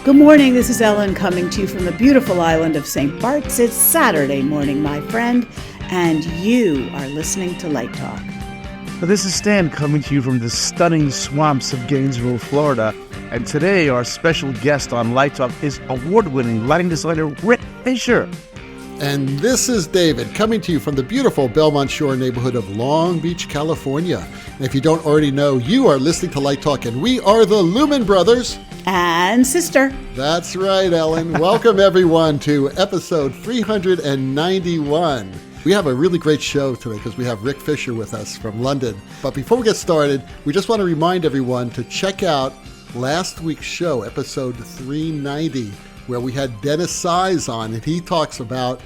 Good morning, this is Ellen coming to you from the beautiful island of St. Bart's. It's Saturday morning, my friend, and you are listening to Light Talk. Well, this is Stan coming to you from the stunning swamps of Gainesville, Florida. And today our special guest on Light Talk is award-winning lighting designer Rick Fisher. And this is David coming to you from the beautiful Belmont Shore neighborhood of Long Beach, California. And if you don't already know, you are listening to Light Talk, and we are the Lumen Brothers. And sister. That's right, Ellen. Welcome, everyone, to episode 391. We have a really great show today because we have Rick Fisher with us from London. But before we get started, we just want to remind everyone to check out last week's show, episode 390, where we had Dennis Size on, and he talks about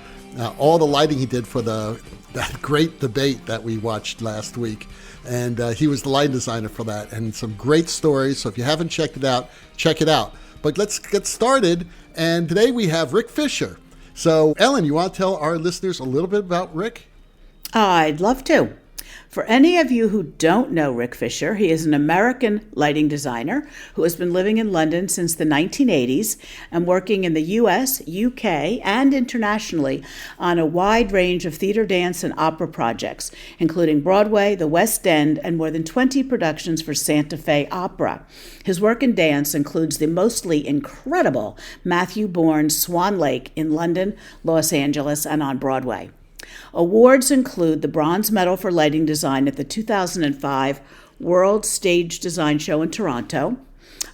all the lighting he did for that great debate that we watched last week. And he was the lighting designer for that, and some great stories. So if you haven't checked it out, check it out. But let's get started. And today we have Rick Fisher. So Ellen, you want to tell our listeners a little bit about Rick? I'd love to. For any of you who don't know Rick Fisher, he is an American lighting designer who has been living in London since the 1980s and working in the US, UK, and internationally on a wide range of theater, dance, and opera projects, including Broadway, the West End, and more than 20 productions for Santa Fe Opera. His work in dance includes the mostly incredible Matthew Bourne Swan Lake in London, Los Angeles, and on Broadway. Awards include the Bronze Medal for Lighting Design at the 2005 World Stage Design Show in Toronto,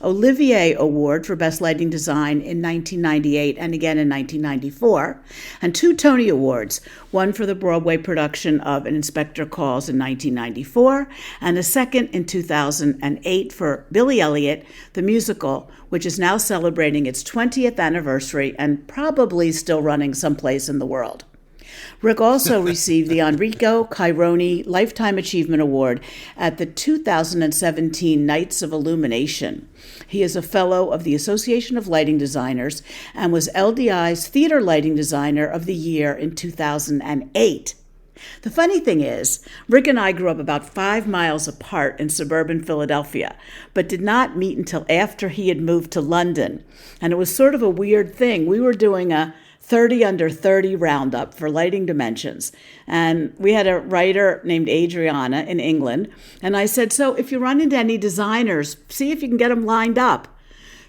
Olivier Award for Best Lighting Design in 1998 and again in 1994, and 2 Tony Awards, one for the Broadway production of An Inspector Calls in 1994, and a second in 2008 for Billy Elliot, the musical, which is now celebrating its 20th anniversary and probably still running someplace in the world. Rick also received the Enrico Caironi Lifetime Achievement Award at the 2017 Nights of Illumination. He is a fellow of the Association of Lighting Designers and was LDI's Theater Lighting Designer of the Year in 2008. The funny thing is, Rick and I grew up about 5 miles apart in suburban Philadelphia, but did not meet until after he had moved to London. And it was sort of a weird thing. We were doing a 30 under 30 roundup for Lighting Dimensions. And we had a writer named Adriana in England. And I said, so if you run into any designers, see if you can get them lined up.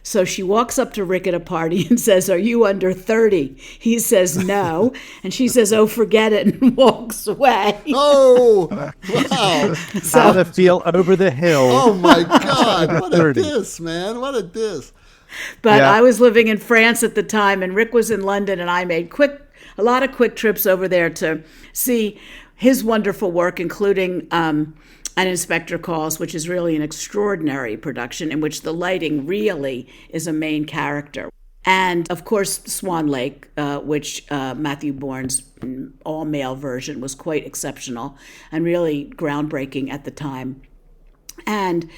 So she walks up to Rick at a party and says, are you under 30? He says, no. And she says, oh, forget it, and walks away. Oh, wow. How to feel over the hill. Oh, my God. What a diss, man. What a diss. But yeah. I was living in France at the time, and Rick was in London, and I made a lot of quick trips over there to see his wonderful work, including An Inspector Calls, which is really an extraordinary production in which the lighting really is a main character. And, of course, Swan Lake, which Matthew Bourne's all-male version was quite exceptional and really groundbreaking at the time. And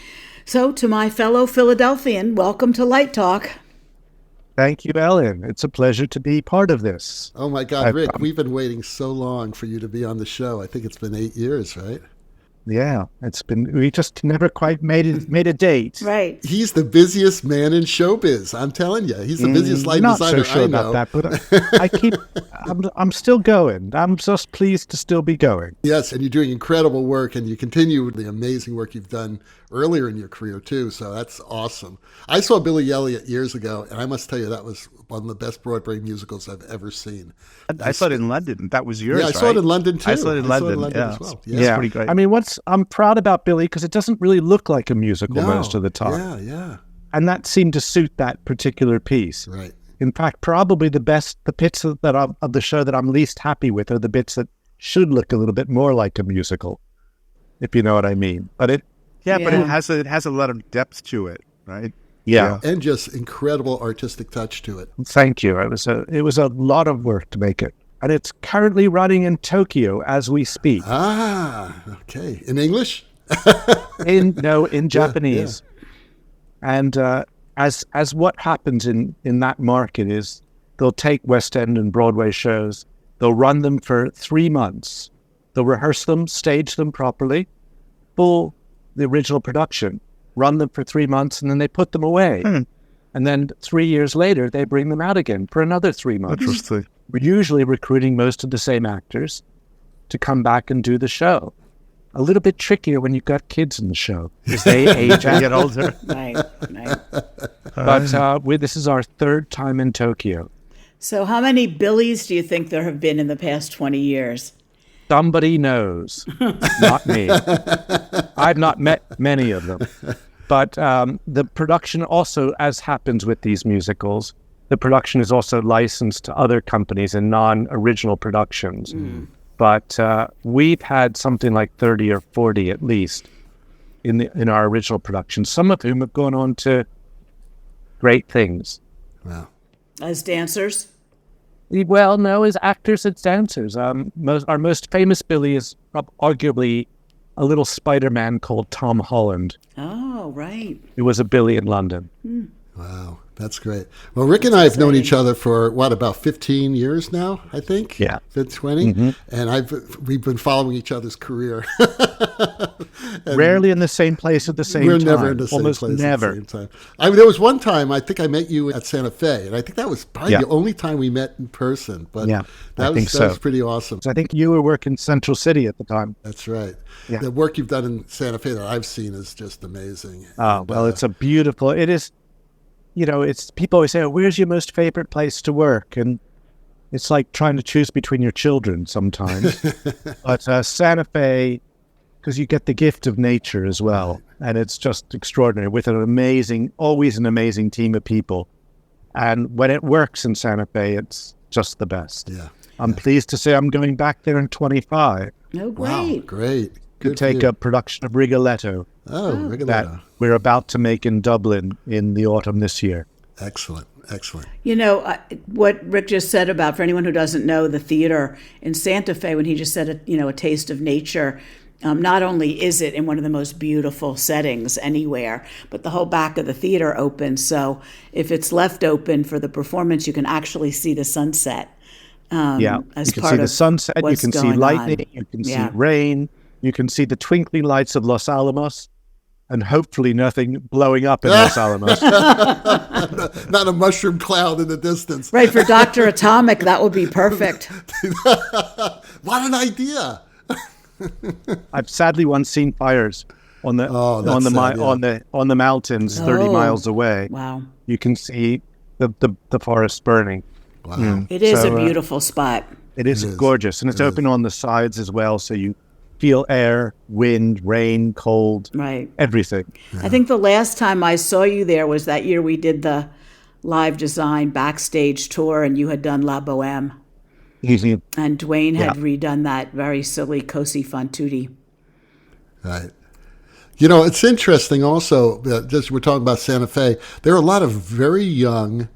so, to my fellow Philadelphian, welcome to Light Talk. Thank you, Ellen. It's a pleasure to be part of this. Oh, my God, Rick, we've been waiting so long for you to be on the show. I think it's been 8 years, right? Yeah, we just never quite made a date. Right. He's the busiest man in showbiz. I'm telling you, he's the busiest light designer Not so sure I know. about that, but I'm still going. I'm just pleased to still be going. Yes, and you're doing incredible work, and you continue the amazing work you've done earlier in your career too. So that's awesome. I saw Billy Elliot years ago, and I must tell you that was one of the best Broadway musicals I've ever seen. I saw it in London. That was yours, Yeah, I saw it in London too. I saw it in London yeah. As well. Yeah, pretty great. I mean, I'm proud about Billy because it doesn't really look like a musical most of the time. Yeah. And that seemed to suit that particular piece. Right. In fact, probably the bits of the show that I'm least happy with are the bits that should look a little bit more like a musical, if you know what I mean. But it has a lot of depth to it, right? Yeah. And just incredible artistic touch to it. Thank you. It was a lot of work to make it. And it's currently running in Tokyo as we speak. Ah, okay. In English? in Japanese. Yeah. And as what happens in that market is they'll take West End and Broadway shows, they'll run them for 3 months, they'll rehearse them, stage them properly, the original production, run them for 3 months, and then they put them away. And And then 3 years later, they bring them out again for another 3 months. Interesting. We're usually recruiting most of the same actors to come back and do the show. A little bit trickier when you've got kids in the show because they age and get older. Right. But this is our 3rd time in Tokyo. So how many Billies do you think there have been in the past 20 years? Somebody knows, not me. I've not met many of them. But the production also, as happens with these musicals, the production is also licensed to other companies in non-original productions. But we've had something like 30 or 40 at least in our original productions, some of whom have gone on to great things. Wow. As dancers? Well, no, as actors and dancers. Our most famous Billy is arguably a little Spider-Man called Tom Holland. Oh, right. He was a Billy in London. Wow, that's great. Well, Rick and I have known each other for, about 15 years now, I think? Yeah. 20. And we've been following each other's career. Rarely in the same place at the same time. We're never in the same Almost place never. at the same time. I mean, there was one time, I think I met you at Santa Fe, and I think that was probably the only time we met in person. But that was pretty awesome. So I think you were working Central City at the time. That's right. Yeah. The work you've done in Santa Fe that I've seen is just amazing. Oh, well, it is, it's, people always say, where's your most favorite place to work? And it's like trying to choose between your children sometimes. But Santa Fe, because you get the gift of nature as well. And it's just extraordinary with always an amazing team of people. And when it works in Santa Fe, it's just the best. Yeah. I'm pleased to say I'm going back there in 25. Oh, great. Wow, great. To take a production of Rigoletto. Rigoletto. That we're about to make in Dublin in the autumn this year. Excellent. What Rick just said about, for anyone who doesn't know, the theater in Santa Fe, when he just said, a taste of nature, not only is it in one of the most beautiful settings anywhere, but the whole back of the theater opens. So if it's left open for the performance, you can actually see the sunset. As you can part see the sunset, you what's can see going lightning, on. you can see rain, you can see the twinkling lights of Los Alamos, and hopefully nothing blowing up in Los Alamos. Not a mushroom cloud in the distance. Right, for Dr. Atomic, that would be perfect. What an idea. I've sadly once seen fires on the mountains 30 miles away. Wow. You can see the forest burning. Wow. It is a beautiful spot. It is gorgeous, and it's open on the sides as well, so you feel air, wind, rain, cold, everything. Yeah. I think the last time I saw you there was that year we did the live design backstage tour, and you had done La Boheme. And Dwayne had redone that very silly Cosi fan tutte. Right. It's interesting also, just we're talking about Santa Fe, there are a lot of very young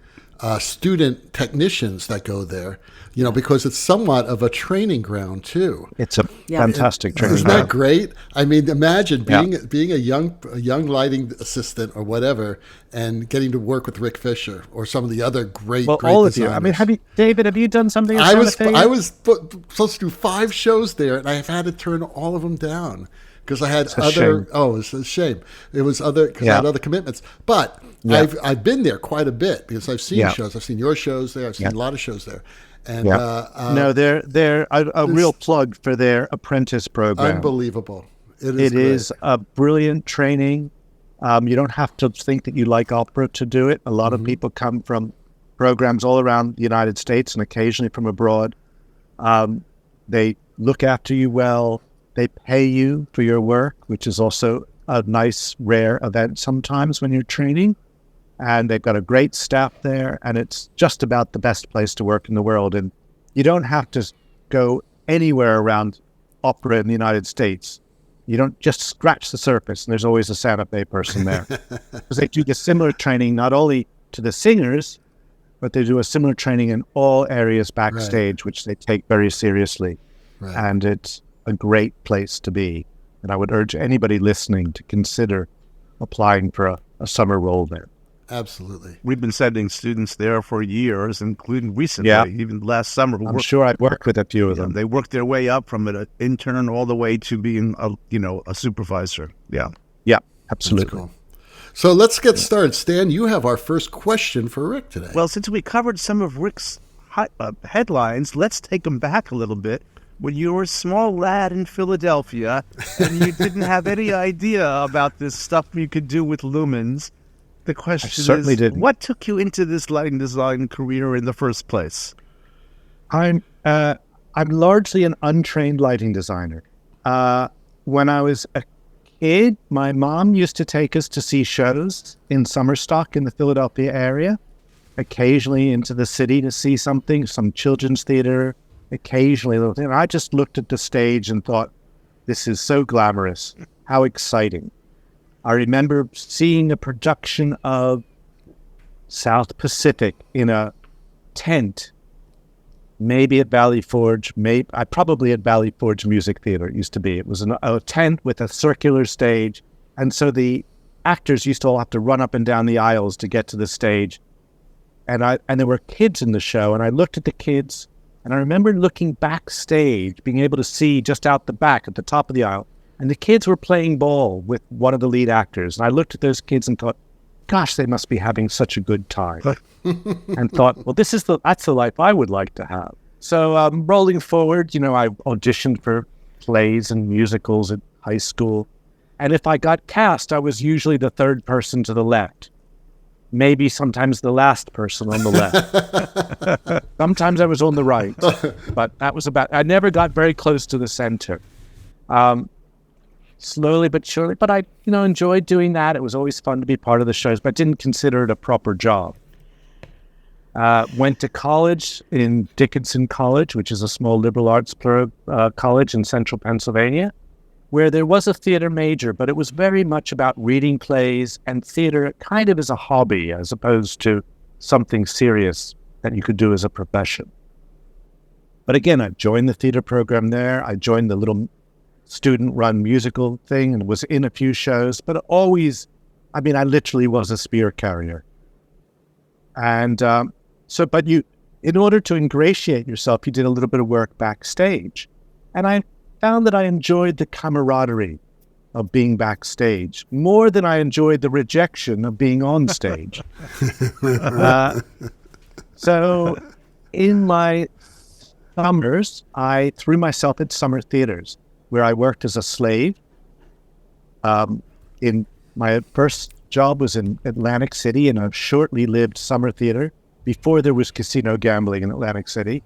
student technicians that go there, because it's somewhat of a training ground too. It's a fantastic training ground. Isn't that great? I mean, imagine being a young lighting assistant or whatever, and getting to work with Rick Fisher or some of the other great all designers. of you. I mean, David, have you done something? I was supposed to do 5 shows there, and I've had to turn all of them down. Because I had other, it's a shame. It was because I had other commitments. But I've been there quite a bit because I've seen shows. I've seen your shows there. I've seen a lot of shows there. And no, they're a real plug for their apprentice program. Unbelievable. It is a brilliant training. You don't have to think that you like opera to do it. A lot of people come from programs all around the United States and occasionally from abroad. They look after you well. They pay you for your work, which is also a nice, rare event sometimes when you're training. And they've got a great staff there, and it's just about the best place to work in the world. And you don't have to go anywhere around opera in the United States. You don't just scratch the surface, and there's always a Santa Fe person there. Because they do the similar training not only to the singers, but they do a similar training in all areas backstage, which they take very seriously. Right. And it's a great place to be. And I would urge anybody listening to consider applying for a summer role there. Absolutely. We've been sending students there for years, including recently, even last summer. I'm sure I've worked with a few of them. They worked their way up from an intern all the way to being a supervisor. Yeah. Yeah, absolutely. Cool. So let's get started. Stan, you have our first question for Rick today. Well, since we covered some of Rick's headlines, let's take them back a little bit. When you were a small lad in Philadelphia and you didn't have any idea about this stuff you could do with lumens, the question is, didn't. What took you into this lighting design career in the first place? I'm largely an untrained lighting designer. When I was a kid, my mom used to take us to see shows in summer stock in the Philadelphia area, occasionally into the city to see something, some children's theater, occasionally. And I just looked at the stage and thought, this is so glamorous. How exciting. I remember seeing a production of South Pacific in a tent, maybe at Valley Forge, probably at Valley Forge Music Theater it used to be. It was a tent with a circular stage, and so the actors used to all have to run up and down the aisles to get to the stage. And there were kids in the show, and I looked at the kids, and I remember looking backstage, being able to see just out the back at the top of the aisle, and the kids were playing ball with one of the lead actors. And I looked at those kids and thought, gosh, they must be having such a good time. And thought, well, that's the life I would like to have. So rolling forward, I auditioned for plays and musicals at high school. And if I got cast, I was usually the third person to the left. Maybe sometimes the last person on the left. Sometimes I was on the right. But that was I never got very close to the center. Slowly but surely, but I, enjoyed doing that. It was always fun to be part of the shows, but I didn't consider it a proper job. Went to college in Dickinson College, which is a small liberal arts college in central Pennsylvania, where there was a theater major, but it was very much about reading plays and theater kind of as a hobby, as opposed to something serious that you could do as a profession. But again, I joined the theater program there. I joined the little student-run musical thing and was in a few shows, but always, I literally was a spear carrier. And in order to ingratiate yourself, you did a little bit of work backstage. And I found that I enjoyed the camaraderie of being backstage more than I enjoyed the rejection of being on stage. So in my summers, I threw myself at summer theaters, where I worked as a slave. In my first job was in Atlantic City in a shortly lived summer theater before there was casino gambling in Atlantic City.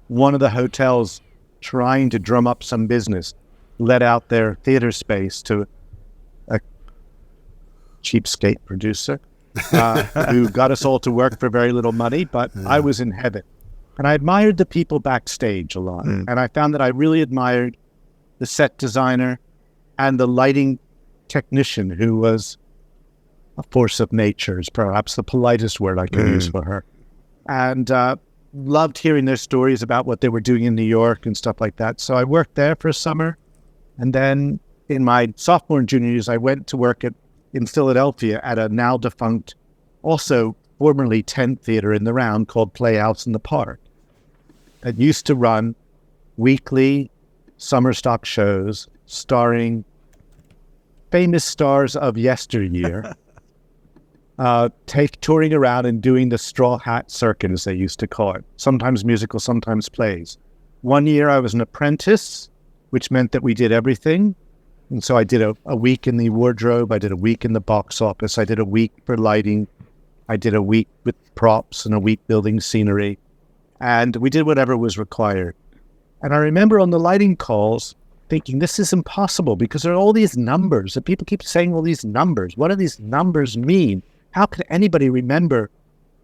One of the hotels, trying to drum up some business, let out their theater space to a cheapskate producer who got us all to work for very little money, but I was in heaven. And I admired the people backstage a lot. And I found that I really admired the set designer and the lighting technician, who was a force of nature, is perhaps the politest word I can use for her. And loved hearing their stories about what they were doing in New York and stuff like that. So I worked there for a summer. And then in my sophomore and junior years, I went to work in Philadelphia at a now defunct, also formerly tent theater in the Round called Playhouse in the Park. That used to run weekly summer stock shows starring famous stars of yesteryear, touring around and doing the straw hat circuit, as they used to call it. Sometimes musical, sometimes plays. One year I was an apprentice, which meant that we did everything. And so I did a week in the wardrobe, I did a week in the box office, I did a week for lighting, I did a week with props and a week building scenery. And we did whatever was required. And I remember on the lighting calls thinking, this is impossible because there are all these numbers and people keep saying all these numbers. What do these numbers mean? How can anybody remember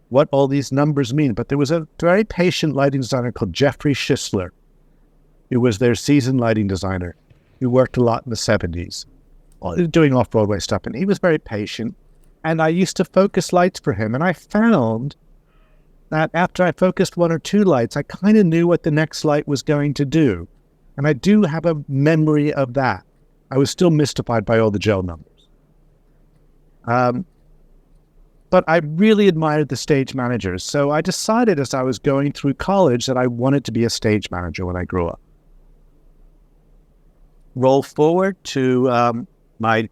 what all these numbers mean? But there was a very patient lighting designer called Jeffrey Schisler, who was their seasoned lighting designer, who worked a lot in the 70s, doing off-Broadway stuff. And he was very patient. And I used to focus lights for him. And I found that after I focused one or two lights, I kind of knew what the next light was going to do. And I do have a memory of that. I was still mystified by all the gel numbers. But I really admired the stage managers. So I decided as I was going through college that I wanted to be a stage manager when I grew up. Roll forward to my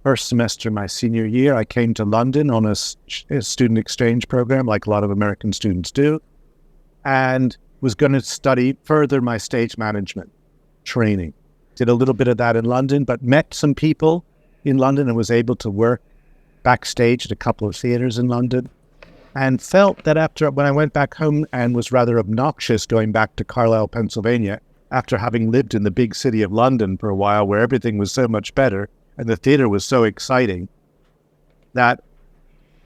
first semester of my senior year, I came to London on a student exchange program, like a lot of American students do, and was going to study further my stage management training. Did a little bit of that in London, but met some people in London and was able to work backstage at a couple of theaters in London, and felt that when I went back home and was rather obnoxious going back to Carlisle, Pennsylvania, after having lived in the big city of London for a while where everything was so much better and the theater was so exciting, that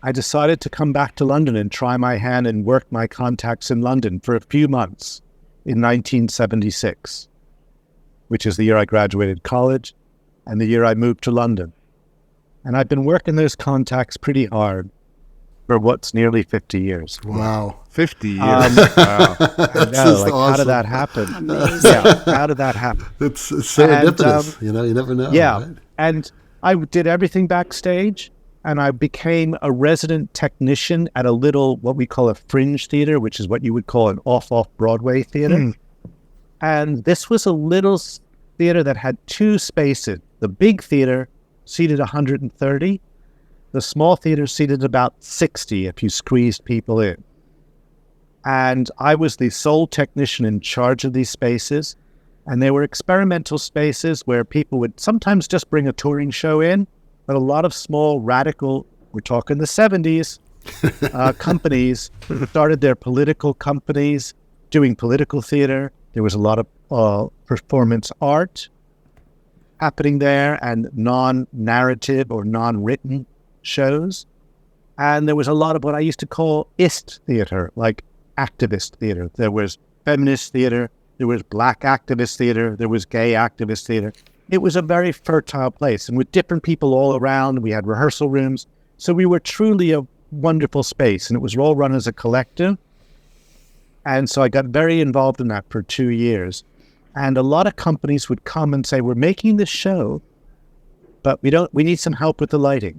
I decided to come back to London and try my hand and work my contacts in London for a few months in 1976, which is the year I graduated college and the year I moved to London. And I've been working those contacts pretty hard for what's nearly 50 years. Wow. 50 years. Wow. I know, like, awesome. how did that happen? Amazing. Yeah, how did that happen? It's serendipitous. And, you never know. Yeah, Right? and I did everything backstage, and I became a resident technician at a little, what we call a fringe theater, which is what you would call an off-Broadway theater. And this was a little theater that had two spaces. The big theater seated 130. The small theater seated about 60 if you squeezed people in. And I was the sole technician in charge of these spaces. And they were experimental spaces where people would sometimes just bring a touring show in, but a lot of small radical, we're talking the 70s, companies started their political companies doing political theater. There was a lot of performance art happening there and non-narrative or non-written shows. And there was a lot of what I used to call ist theater, like activist theater. There was feminist theater, there was black activist theater, there was gay activist theater. It was a very fertile place, and with different people all around. We had rehearsal rooms. So we were truly a wonderful space, and it was all run as a collective. And so I got very involved in that for 2 years. And a lot of companies would come and say, we're making this show, but we need some help with the lighting.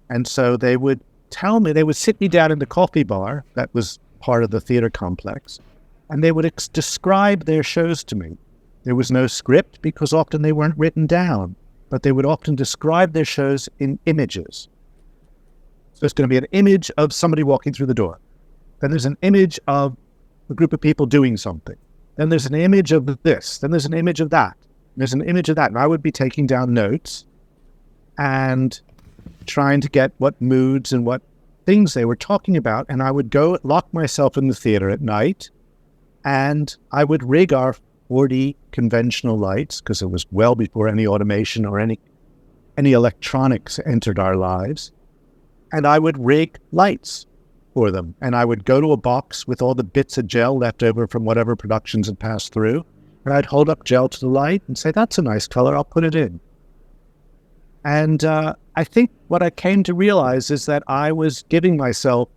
And so they would tell me, they would sit me down in the coffee bar that was part of the theater complex, and they would describe their shows to me. There was no script because often they weren't written down, but they would often describe their shows in images. So it's going to be an image of somebody walking through the door. Then there's an image of a group of people doing something. Then there's an image of this. Then there's an image of that. There's an image of that. And I would be taking down notes and trying to get what moods and what things they were talking about. And I would go lock myself in the theater at night, and I would rig our 40 conventional lights, because it was well before any automation or any electronics entered our lives. And I would rig lights for them. And I would go to a box with all the bits of gel left over from whatever productions had passed through. And I'd hold up gel to the light and say, that's a nice color, I'll put it in. And I think what I came to realize is that I was giving myself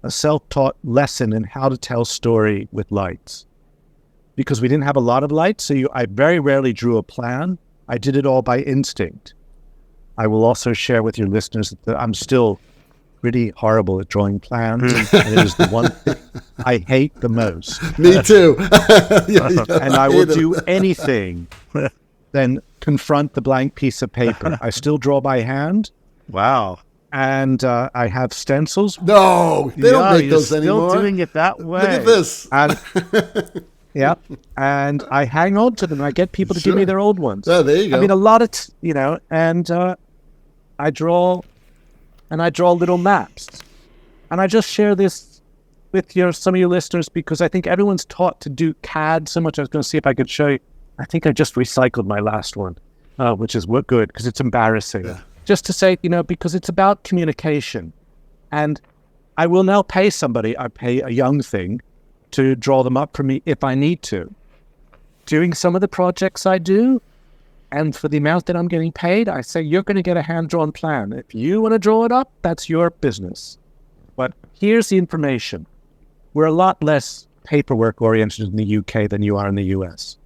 a self-taught lesson in how to tell story with lights. Because we didn't have a lot of lights, so I very rarely drew a plan. I did it all by instinct. I will also share with your listeners that I'm still pretty horrible at drawing plans. And it is the one thing I hate the most. Me too. And I will do anything than confront the blank piece of paper. I still draw by hand. Wow. And I have stencils. No, they don't make those anymore. Still doing it that way. Look at this. And yeah, and I hang on to them. I get people to give me their old ones. Oh, there you go. I mean, a lot of, and I draw little maps. And I just share this with some of your listeners because I think everyone's taught to do CAD so much. I was going to see if I could show you. I think I just recycled my last one, which is good because it's embarrassing. Yeah. Just to say, because it's about communication. And I will now pay somebody, I pay a young thing, to draw them up for me if I need to. Doing some of the projects I do, and for the amount that I'm getting paid, I say, you're going to get a hand-drawn plan. If you want to draw it up, that's your business. But here's the information. We're a lot less paperwork-oriented in the UK than you are in the US.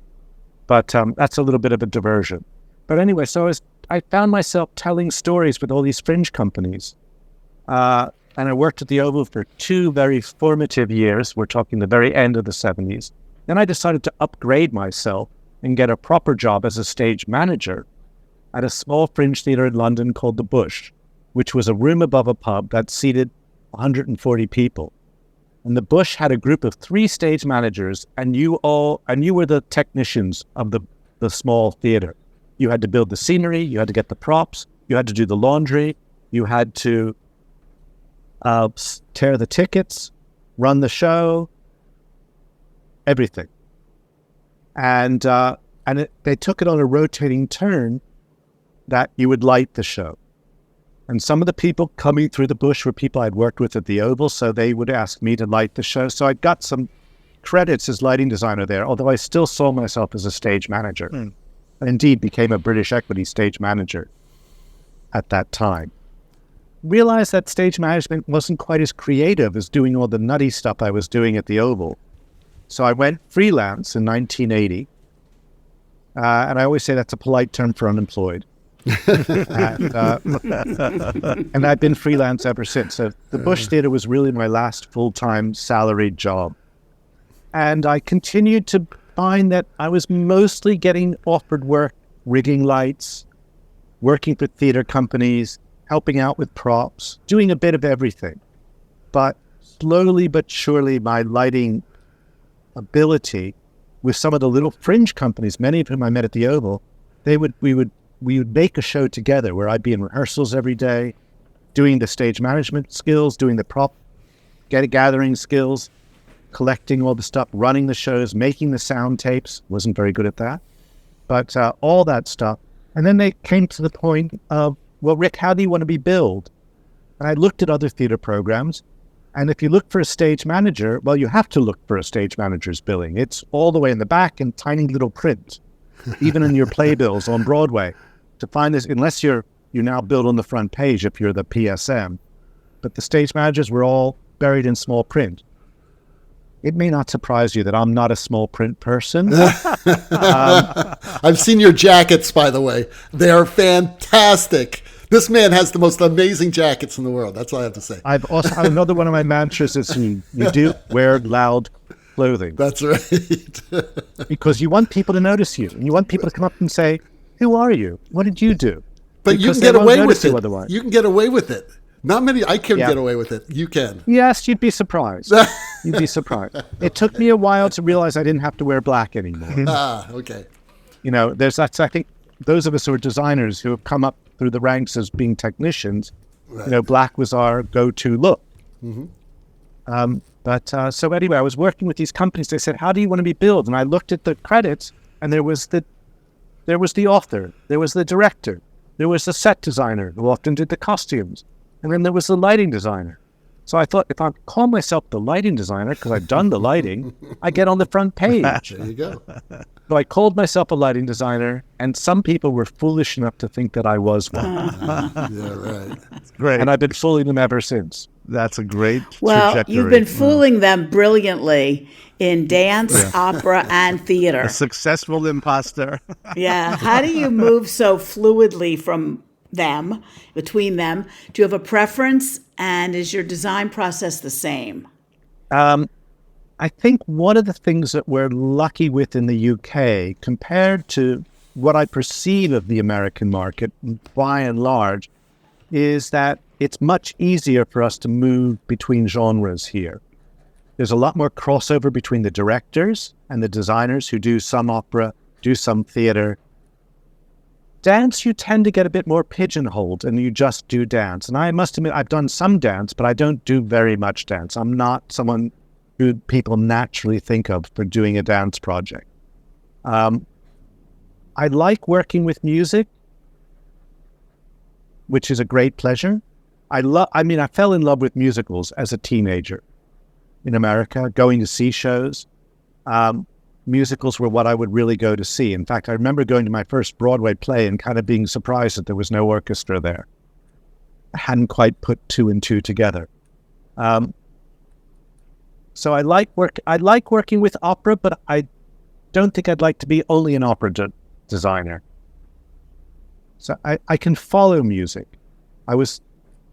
But that's a little bit of a diversion. But anyway, so I found myself telling stories with all these fringe companies. And I worked at the Oval for 2 very formative years. We're talking the very end of the 70s. Then I decided to upgrade myself and get a proper job as a stage manager at a small fringe theatre in London called The Bush, which was a room above a pub that seated 140 people. And The Bush had a group of 3 stage managers, and you were the technicians of the small theatre. You had to build the scenery, you had to get the props, you had to do the laundry, you had to tear the tickets, run the show, everything. And they took it on a rotating turn that you would light the show. And some of the people coming through The Bush were people I'd worked with at the Oval, so they would ask me to light the show. So I got some credits as lighting designer there, although I still saw myself as a stage manager. And indeed became a British Equity stage manager at that time. Realized that stage management wasn't quite as creative as doing all the nutty stuff I was doing at the Oval. So I went freelance in 1980. And I always say that's a polite term for unemployed. and I've been freelance ever since. So the Bush Theatre was really my last full-time salaried job. And I continued to find that I was mostly getting offered work, rigging lights, working for theatre companies, helping out with props, doing a bit of everything. But slowly but surely my lighting ability with some of the little fringe companies, many of whom I met at the Oval, we would make a show together where I'd be in rehearsals every day, doing the stage management skills, doing the prop gathering skills, collecting all the stuff, running the shows, making the sound tapes. Wasn't very good at that. But all that stuff. And then they came to the point of, well, Rick, how do you want to be billed? And I looked at other theater programs. And if you look for a stage manager, well, you have to look for a stage manager's billing. It's all the way in the back in tiny little print, even in your playbills on Broadway. To find this, unless you're now billed on the front page if you're the PSM. But the stage managers were all buried in small print. It may not surprise you that I'm not a small print person. I've seen your jackets, by the way. They are fantastic. This man has the most amazing jackets in the world. That's all I have to say. I've also another one of my mantras is you do wear loud clothing. That's right. Because you want people to notice you. And you want people to come up and say, who are you? What did you do? But you Because can they get won't away notice with you it. otherwise. You can get away with it. Not many. I can Yeah. get away with it. You can. Yes, you'd be surprised. You'd be surprised. It took me a while to realize I didn't have to wear black anymore. Okay. You know, I think those of us who are designers who have come up through the ranks as being technicians, Right. you know, black was our go-to look. So anyway, I was working with these companies. They said, how do you want to be billed? And I looked at the credits, and there was the author, there was the director, there was the set designer who often did the costumes, and then there was the lighting designer. So I thought, if I call myself the lighting designer, because I've done the lighting, I get on the front page. There you go. So I called myself a lighting designer, and some people were foolish enough to think that I was one. Yeah, right. Great. And I've been fooling them ever since. That's a great Well, trajectory. you've been fooling them brilliantly in dance, opera, and theater. A successful imposter. Yeah. How do you move so fluidly between them? Do you have a preference? And is your design process the same? I think one of the things that we're lucky with in the UK, compared to what I perceive of the American market by and large, is that it's much easier for us to move between genres here. There's a lot more crossover between the directors and the designers who do some opera, do some theater. Dance, you tend to get a bit more pigeonholed and you just do dance. And I must admit, I've done some dance, but I don't do very much dance. I'm not someone who people naturally think of for doing a dance project. I like working with music, which is a great pleasure. I fell in love with musicals as a teenager in America, going to see shows. Musicals were what I would really go to see. In fact, I remember going to my first Broadway play and kind of being surprised that there was no orchestra there. I hadn't quite put two and two together. So I like working with opera, but I don't think I'd like to be only an opera designer. So I can follow music. I was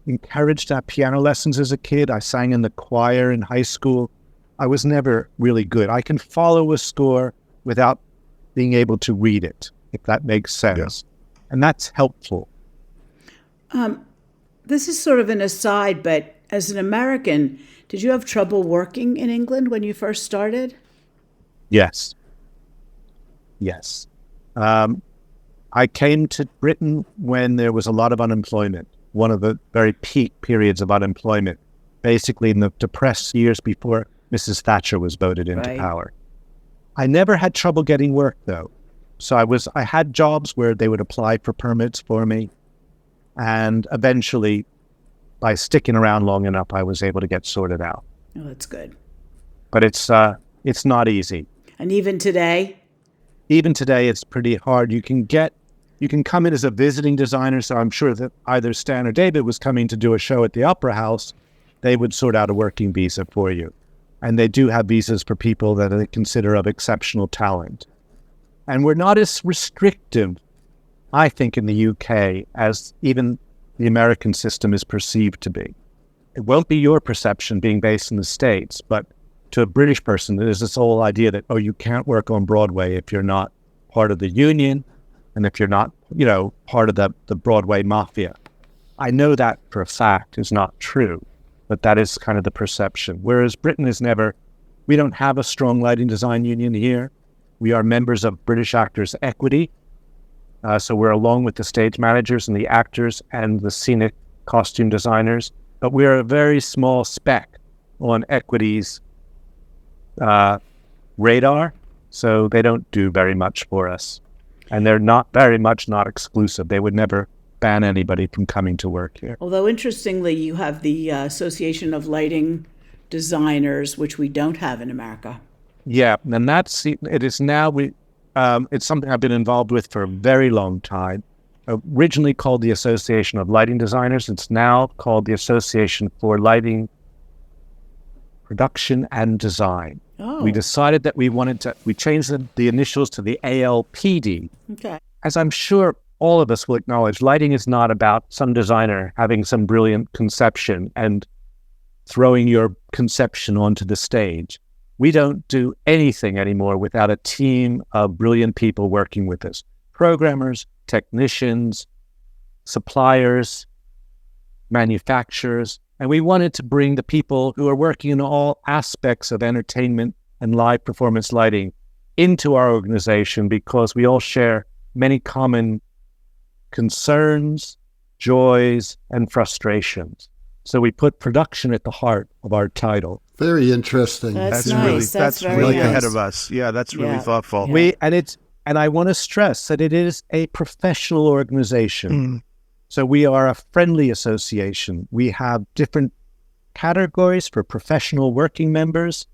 encouraged to have piano lessons as a kid. I sang in the choir in high school. I was never really good. I can follow a score without being able to read it, if that makes sense. And that's helpful. This is sort of an aside, but as an American, did you have trouble working in England when you first started? Yes. Yes. I came to Britain when there was a lot of unemployment, one of the very peak periods of unemployment, basically in the depressed years before Mrs. Thatcher was voted into Right. power. I never had trouble getting work, though. So I had jobs where they would apply for permits for me. And eventually, by sticking around long enough, I was able to get sorted out. Oh, that's good. But it's not easy. And even today? Even today, it's pretty hard. You can come in as a visiting designer. So I'm sure that either Stan or David was coming to do a show at the Opera House. They would sort out a working visa for you. And they do have visas for people that they consider of exceptional talent. And we're not as restrictive, I think, in the UK as even the American system is perceived to be. It won't be your perception being based in the States, but to a British person, there's this whole idea that, oh, you can't work on Broadway if you're not part of the union and if you're not, part of the Broadway mafia. I know that for a fact is not true, but that is kind of the perception. Whereas Britain we don't have a strong lighting design union here. We are members of British Actors Equity. So we're along with the stage managers and the actors and the scenic costume designers, but we're a very small speck on Equity's radar, so they don't do very much for us. And they're not exclusive. They would never ban anybody from coming to work here. Although, interestingly, you have the Association of Lighting Designers, which we don't have in America. Yeah, and it is now, it's something I've been involved with for a very long time. Originally called the Association of Lighting Designers, it's now called the Association for Lighting Production and Design. Oh. We decided that we changed the initials to the ALPD. Okay. As I'm sure all of us will acknowledge, lighting is not about some designer having some brilliant conception and throwing your conception onto the stage. We don't do anything anymore without a team of brilliant people working with us. Programmers, technicians, suppliers, manufacturers. And we wanted to bring the people who are working in all aspects of entertainment and live performance lighting into our organization because we all share many common concerns, joys, and frustrations. So we put production at the heart of our title. Very interesting. That's That's nice. really That's very really nice. ahead of us. Yeah, that's really Yeah. thoughtful. Yeah. And I want to stress that it is a professional organization. So we are a friendly association. We have different categories for professional working members.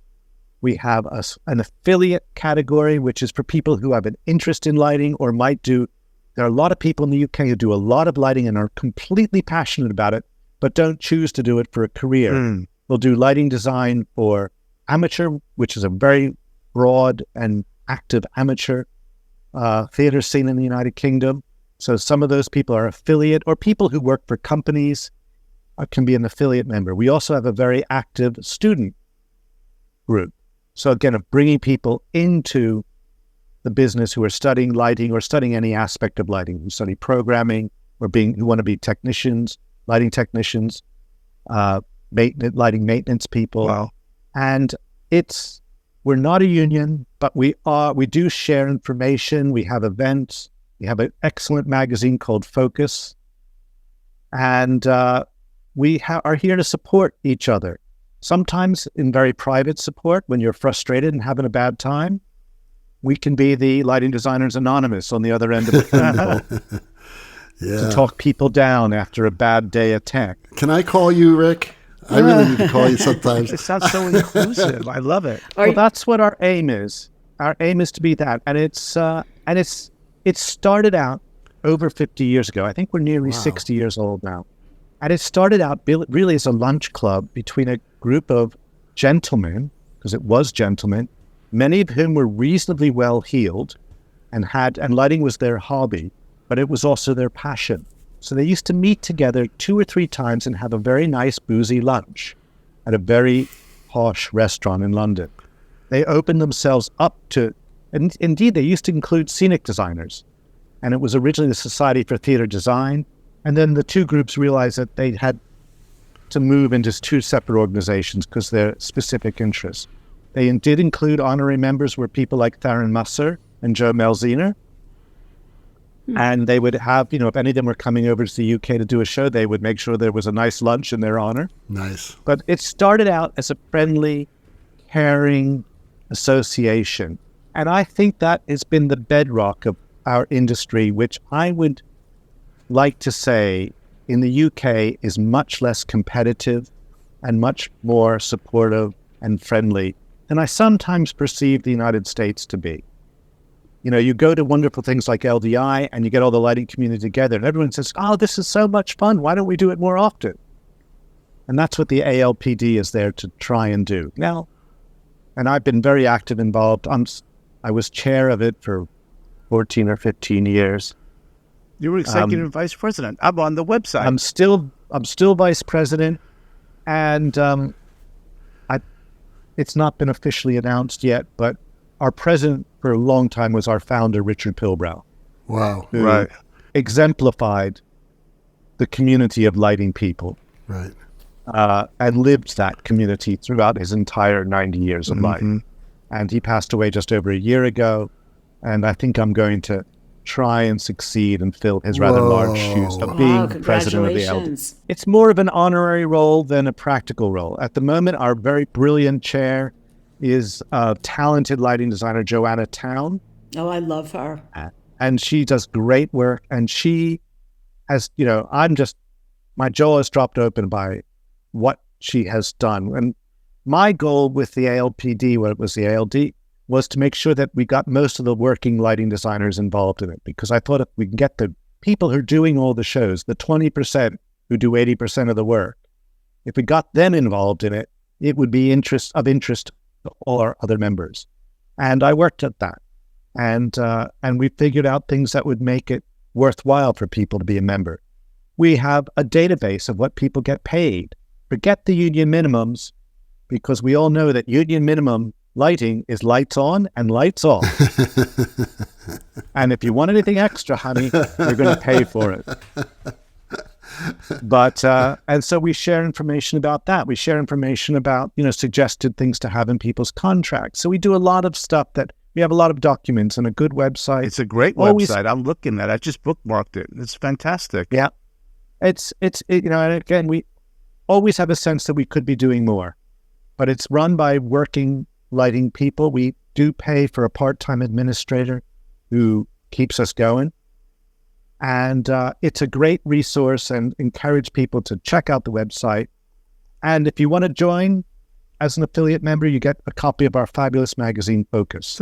We have an affiliate category, which is for people who have an interest in lighting or might do. There are a lot of people in the UK who do a lot of lighting and are completely passionate about it, but don't choose to do it for a career. They'll do lighting design for amateur, which is a very broad and active amateur theater scene in the United Kingdom. So some of those people are affiliate, or people who work for companies can be an affiliate member. We also have a very active student group. So again, of bringing people into the business who are studying lighting or studying any aspect of lighting, who study programming or who want to be technicians, lighting technicians, lighting maintenance people. Wow. And we're not a union, but we do share information. We have events. We have an excellent magazine called Focus. And we are here to support each other. Sometimes in very private support, when you're frustrated and having a bad time, we can be the Lighting Designers Anonymous on the other end of the phone to talk people down after a bad day at tech. Can I call you, Rick? I really need to call you sometimes. It sounds so inclusive. I love it. Well, that's what our aim is. Our aim is to be that. And it started out over 50 years ago. I think we're nearly 60 years old now. And it started out really as a lunch club between a group of gentlemen, because it was gentlemen, many of whom were reasonably well-heeled and lighting was their hobby, but it was also their passion. So they used to meet together 2 or 3 times and have a very nice boozy lunch at a very posh restaurant in London. They opened themselves up to, and indeed they used to include scenic designers. And it was originally the Society for Theater Design. And then the two groups realized that they had to move into two separate organizations because they're specific interests. They did include honorary members were people like Theron Musser and Joe Melziner. And they would have, if any of them were coming over to the UK to do a show, they would make sure there was a nice lunch in their honor. Nice. But it started out as a friendly, caring association. And I think that has been the bedrock of our industry, which I would like to say in the UK is much less competitive and much more supportive and friendly than I sometimes perceive the United States to be. You go to wonderful things like LDI and you get all the lighting community together and everyone says, oh, this is so much fun. Why don't we do it more often? And that's what the ALPD is there to try and do. Now, and I've been very active involved. I was chair of it for 14 or 15 years. You were executive vice president. I'm on the website. I'm still vice president, and it's not been officially announced yet, but our president for a long time was our founder, Richard Pilbrow. Wow. Who right. exemplified the community of lighting people. Right. And lived that community throughout his entire 90 years of life. And he passed away just over a year ago, and I think I'm going to try and succeed and fill his rather large shoes of being president of the LD. It's more of an honorary role than a practical role. At the moment, our very brilliant chair is talented lighting designer Joanna Town. Oh, I love her. And she does great work. And she has, my jaw is dropped open by what she has done. And my goal with the ALPD, when it was the ALD, was to make sure that we got most of the working lighting designers involved in it. Because I thought if we can get the people who are doing all the shows, the 20% who do 80% of the work, if we got them involved in it, it would be of interest to all our other members. And I worked at that. And we figured out things that would make it worthwhile for people to be a member. We have a database of what people get paid. Forget the union minimums, because we all know that union minimum lighting is lights on and lights off. And if you want anything extra, honey, you're going to pay for it. But, and so we share information about that. We share information about, suggested things to have in people's contracts. So we do a lot of stuff that we have a lot of documents and a good website. It's a great website. I'm looking at it. I just bookmarked it. It's fantastic. Yeah. And again, we always have a sense that we could be doing more, but it's run by working lighting people. We do pay for a part-time administrator who keeps us going. And it's a great resource, and encourage people to check out the website. And if you want to join as an affiliate member, you get a copy of our fabulous magazine, Focus,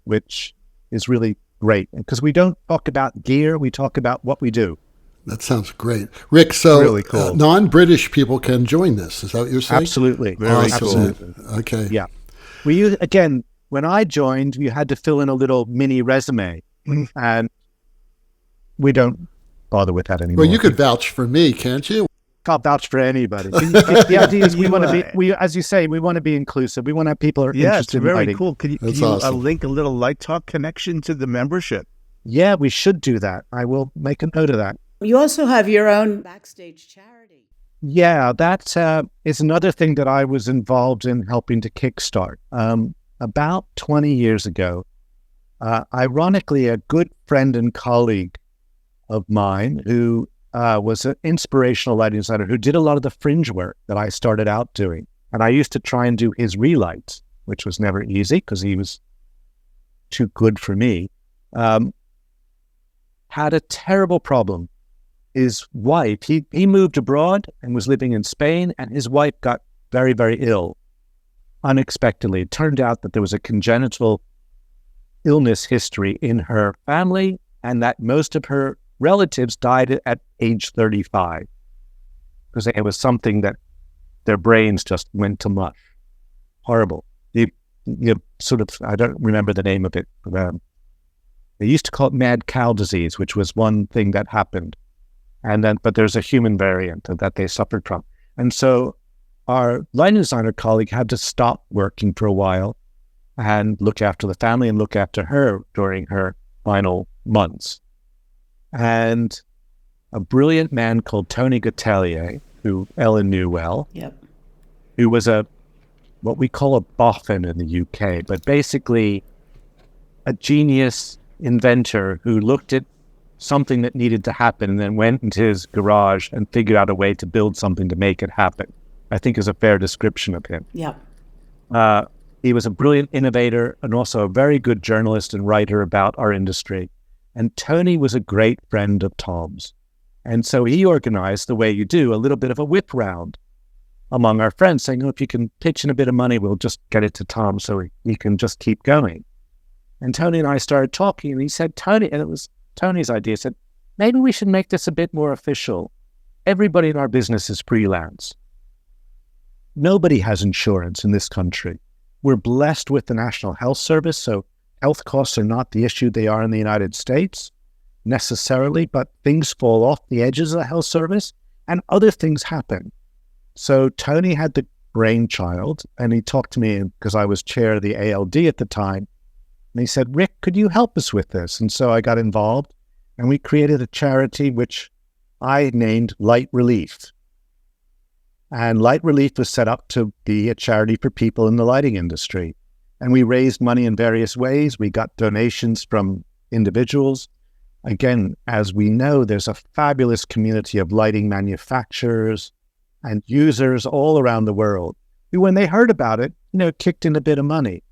which is really great. Because we don't talk about gear, we talk about what we do. That sounds great. Rick, so really cool. Non-British people can join this. Is that what you're saying? Absolutely. Very cool. Okay. Yeah. When I joined, you had to fill in a little mini resume. And we don't bother with that anymore. Well, you could vouch for me, can't you? Can't vouch for anybody. The idea is we want to be, as you say, we want to be inclusive. We want to have people who are interested in lighting. Yeah, it's very cool. Can you awesome. Link a little Light Talk connection to the membership? Yeah, we should do that. I will make a note of that. You also have your own backstage charity. Yeah, that is another thing that I was involved in helping to kickstart. About 20 years ago, ironically, a good friend and colleague of mine who was an inspirational lighting designer who did a lot of the fringe work that I started out doing. And I used to try and do his relights, which was never easy because he was too good for me. Had a terrible problem. His wife, he moved abroad and was living in Spain, and his wife got very, very ill unexpectedly. It turned out that there was a congenital illness history in her family, and that most of her relatives died at age 35 because it was something that their brains just went to mush. Horrible. You I don't remember the name of it. They used to call it mad cow disease, which was one thing that happened. But there's a human variant that they suffered from. And so our lighting designer colleague had to stop working for a while and look after the family and look after her during her final months. And a brilliant man called Tony Gatelier, who Ellen knew well, Yep. who was what we call a boffin in the UK, but basically a genius inventor who looked at something that needed to happen and then went into his garage and figured out a way to build something to make it happen, I think is a fair description of him. Yep. He was a brilliant innovator and also a very good journalist and writer about our industry. And Tony was a great friend of Tom's. And so he organized, the way you do, a little bit of a whip round among our friends, saying, if you can pitch in a bit of money, we'll just get it to Tom so he can just keep going. And Tony and I started talking, and he said, and it was Tony's idea, said, maybe we should make this a bit more official. Everybody in our business is freelance. Nobody has insurance in this country. We're blessed with the National Health Service, so health costs are not the issue they are in the United States necessarily, but things fall off the edges of the health service and other things happen. So Tony had the brainchild, and he talked to me because I was chair of the ALD at the time. And he said, Rick, could you help us with this? And so I got involved, and we created a charity which I named Light Relief. And Light Relief was set up to be a charity for people in the lighting industry. And we raised money in various ways. We got donations from individuals. Again, as we know, there's a fabulous community of lighting manufacturers and users all around the world who, when they heard about it, kicked in a bit of money.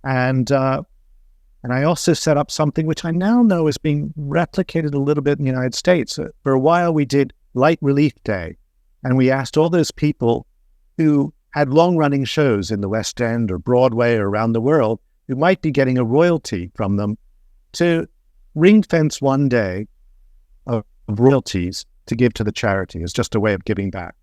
And I also set up something which I now know is being replicated a little bit in the United States. For a while, we did Light Relief Day, and we asked all those people who had long-running shows in the West End or Broadway or around the world who might be getting a royalty from them to ring-fence one day of royalties to give to the charity as just a way of giving back.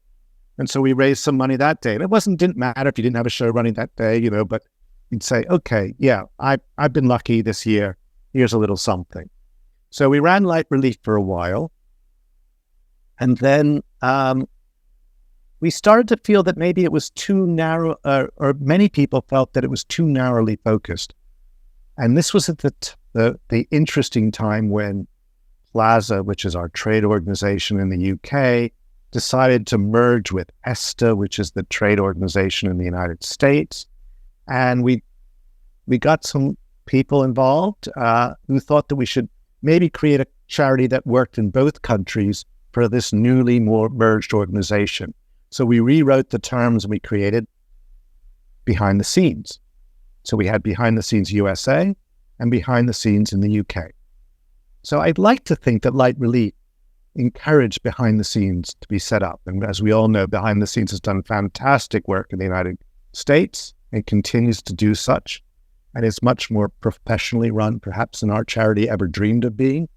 And so we raised some money that day. And it didn't matter if you didn't have a show running that day, but you'd say, okay, yeah, I've been lucky this year. Here's a little something. So we ran Light Relief for a while. And then we started to feel that maybe it was too narrow, or many people felt that it was too narrowly focused. And this was at the interesting time when Plaza, which is our trade organization in the UK, decided to merge with ESTA, which is the trade organization in the United States. And we got some people involved who thought that we should maybe create a charity that worked in both countries for this newly more merged organization. So we rewrote the terms and we created Behind the Scenes. So we had Behind the Scenes USA and Behind the Scenes in the UK. So I'd like to think that Light Relief encouraged Behind the Scenes to be set up. And as we all know, Behind the Scenes has done fantastic work in the United States and continues to do such. And is much more professionally run, perhaps, than our charity ever dreamed of being,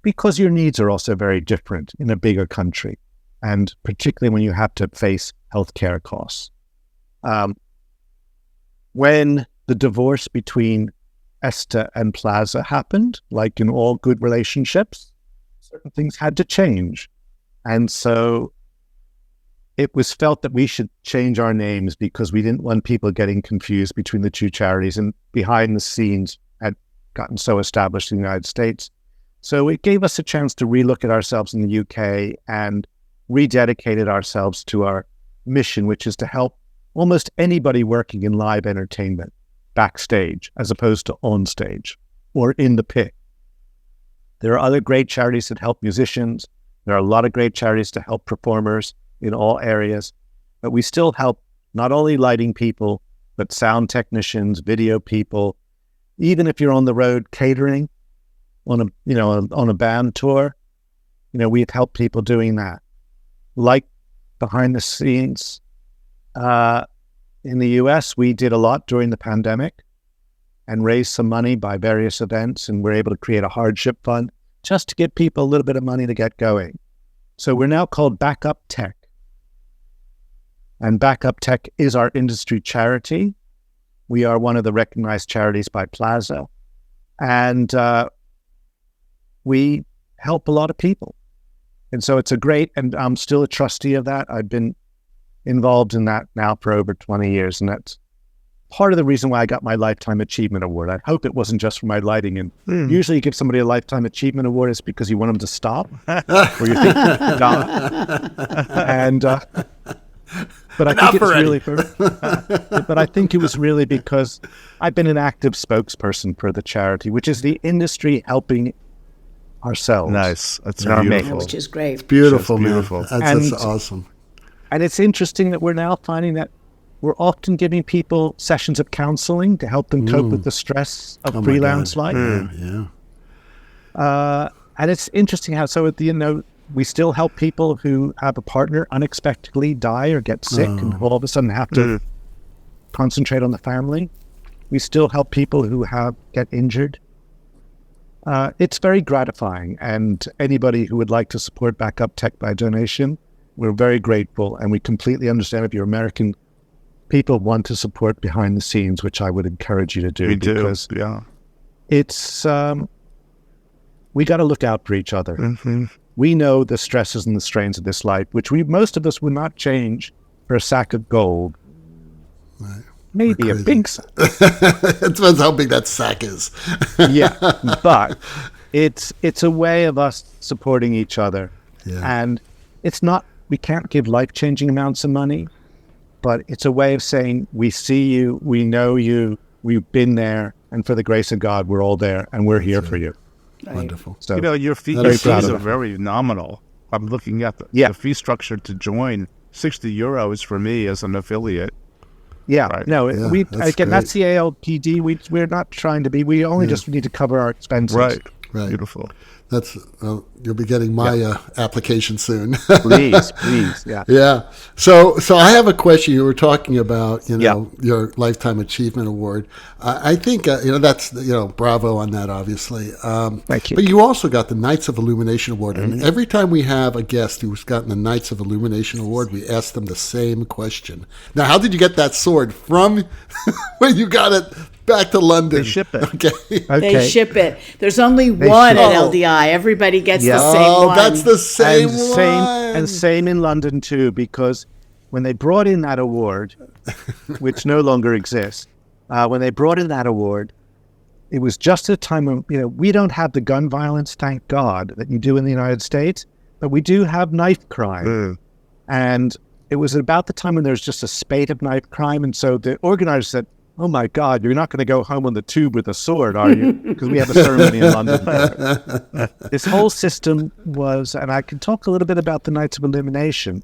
because your needs are also very different in a bigger country, and particularly when you have to face healthcare costs. When the divorce between ESTA and Plaza happened, like in all good relationships, certain things had to change. And so it was felt that we should change our names because we didn't want people getting confused between the two charities, and Behind the Scenes had gotten so established in the United States. So it gave us a chance to relook at ourselves in the UK and rededicated ourselves to our mission, which is to help almost anybody working in live entertainment backstage as opposed to on stage or in the pit. There are other great charities that help musicians. There are a lot of great charities to help performers in all areas, but we still help not only lighting people, but sound technicians, video people. Even if you're on the road catering on a band tour, we've helped people doing that. Like Behind the Scenes in the US, we did a lot during the pandemic and raised some money by various events, and we're able to create a hardship fund just to give people a little bit of money to get going. So we're now called Backup Tech. And Backup Tech is our industry charity. We are one of the recognized charities by Plaza. And we help a lot of people. And so it's and I'm still a trustee of that. I've been involved in that now for over 20 years, and that's part of the reason why I got my Lifetime Achievement Award. I hope it wasn't just for my lighting. And usually you give somebody a Lifetime Achievement Award is because you want them to stop, or you think not. And but I think it's really, but I think it was really because I've been an active spokesperson for the charity, which is the industry helping ourselves. Nice, that's Yeah, beautiful. which is great. It's beautiful, That's man. beautiful. That's awesome. And it's interesting that we're now finding that we're often giving people sessions of counseling to help them cope with the stress of freelance life. Yeah. And it's interesting how, so at the end, we still help people who have a partner unexpectedly die or get sick and all of a sudden have to concentrate on the family. We still help people who get injured. It's very gratifying, and anybody who would like to support Backup Tech by donation, we're very grateful, and we completely understand if you're American people want to support behind the scenes, which I would encourage you to do. We do, because yeah. It's we got to look out for each other. We know the stresses and the strains of this life, which most of us would not change for a sack of gold. Right. Maybe a big sack. It depends how big that sack is. Yeah, but it's a way of us supporting each other. Yeah. And it's not, we can't give life-changing amounts of money, but it's a way of saying, we see you, we know you, we've been there, and for the grace of God, we're all there, and we're here for you. Right. Wonderful. So, Your That is fees proud of are it. very nominal. I'm looking at the fee structure to join. €60 for me as an affiliate. yeah, Right. no, Yeah, we that's again, that's the ALPD. We're not trying to be, we only just need to cover our expenses. Right. Beautiful. That's you'll be getting my application soon. Please, yeah. Yeah. So I have a question. You were talking about, your Lifetime Achievement Award. I think, that's, bravo on that, obviously. Thank you. But you also got the Knights of Illumination Award. And every time we have a guest who's gotten the Knights of Illumination Award, we ask them the same question. Now, how did you get that sword from when you got it back to London? They ship it. Okay. They ship it. There's only one at LDI. Everybody gets the same one. That's the same and one. And same in London too, because when they brought in that award, which no longer exists, when they brought in that award, it was just at a time when, we don't have the gun violence, thank God, that you do in the United States, but we do have knife crime. And it was about the time when there's just a spate of knife crime. And so the organizers said, oh my God, you're not going to go home on the tube with a sword, are you? Because we have a ceremony in London. This whole system was, and I can talk a little bit about the Knights of Illumination.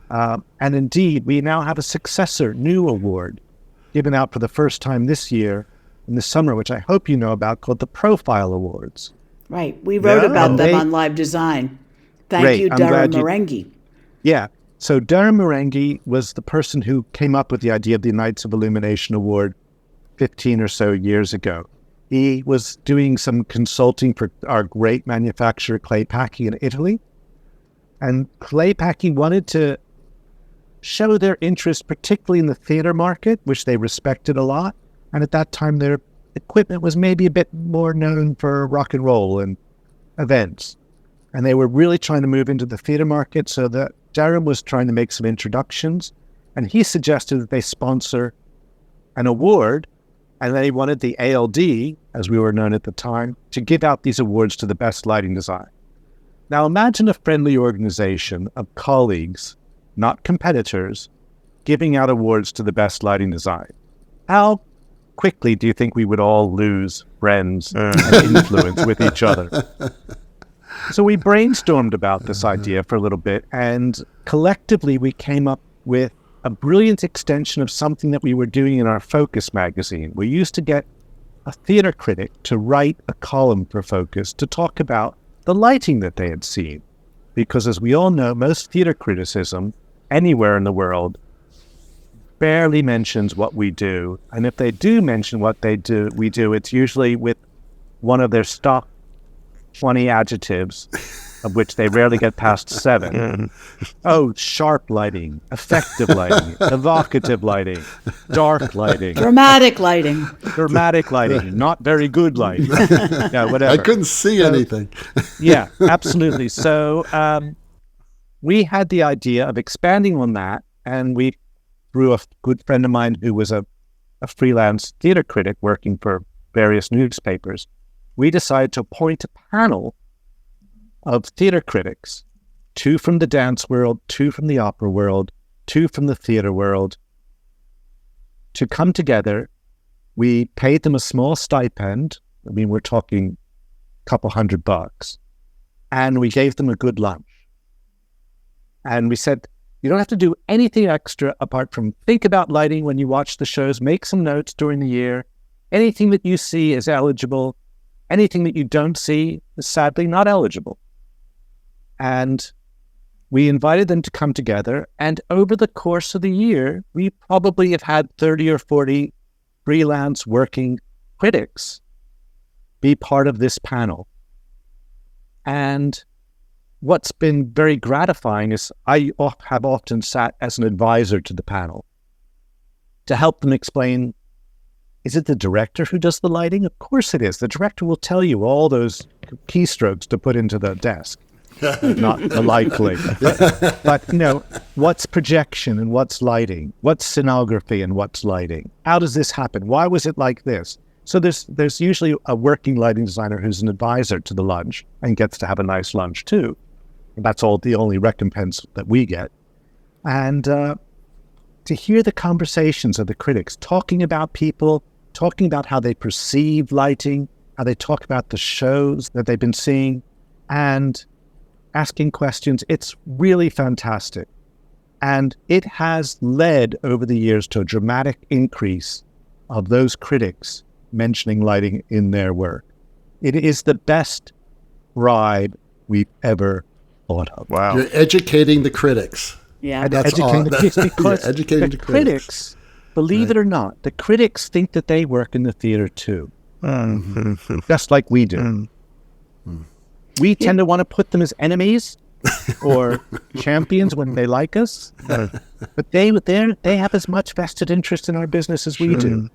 And indeed, we now have a successor, new award, given out for the first time this year in the summer, which I hope you know about, called the Profile Awards. Right. We wrote about them they- on Live Design. Thank Great. you, I'm Durham glad you- Merengue. Yeah. So Durham Merengue was the person who came up with the idea of the Knights of Illumination Award 15 or so years ago. He was doing some consulting for our great manufacturer, Clay Packing in Italy. And Clay Packing wanted to show their interest, particularly in the theater market, which they respected a lot. And at that time, their equipment was maybe a bit more known for rock and roll and events. And they were really trying to move into the theater market, so that Durham was trying to make some introductions. And he suggested that they sponsor an award, and they wanted the ALD, as we were known at the time, to give out these awards to the best lighting design. Now imagine a friendly organization of colleagues, not competitors, giving out awards to the best lighting design. How quickly do you think we would all lose friends and influence with each other? So we brainstormed about this idea for a little bit, and collectively we came up with a brilliant extension of something that we were doing in our Focus magazine. We used to get a theater critic to write a column for Focus to talk about the lighting that they had seen. Because as we all know, most theater criticism anywhere in the world barely mentions what we do. And if they do mention what we do, it's usually with one of their stock 20 adjectives, of which they rarely get past 7. Oh, sharp lighting, effective lighting, evocative lighting, dark lighting, Dramatic lighting. dramatic lighting, not very good lighting. Yeah, whatever. I couldn't see anything. Yeah, absolutely. So we had the idea of expanding on that, and we, through a good friend of mine who was a a freelance theater critic working for various newspapers, we decided to appoint a panel of theater critics, 2 from the dance world, 2 from the opera world, 2 from the theater world, to come together. We paid them a small stipend. I mean, we're talking a couple $100, and we gave them a good lunch. And we said, you don't have to do anything extra apart from think about lighting when you watch the shows, make some notes during the year. Anything that you see is eligible. Anything that you don't see is sadly not eligible. And we invited them to come together, and over the course of the year, we probably have had 30 or 40 freelance working critics be part of this panel. And what's been very gratifying is I have often sat as an advisor to the panel to help them explain, is it the director who does the lighting? Of course it is. The director will tell you all those keystrokes to put into the desk. Not likely. But, what's projection and what's lighting? What's scenography and what's lighting? How does this happen? Why was it like this? So there's usually a working lighting designer who's an advisor to the lunch and gets to have a nice lunch too. And that's all the only recompense that we get. And to hear the conversations of the critics talking about people, talking about how they perceive lighting, how they talk about the shows that they've been seeing, and asking questions, it's really fantastic. And it has led over the years to a dramatic increase of those critics mentioning lighting in their work. It is the best ride we've ever thought of. Wow. You're educating the critics. Yeah. And That's educating the critics, because educating the critics, believe it or not, the critics think that they work in the theater too. Just like we do. We tend to want to put them as enemies or champions when they like us, but they have as much vested interest in our business as we do,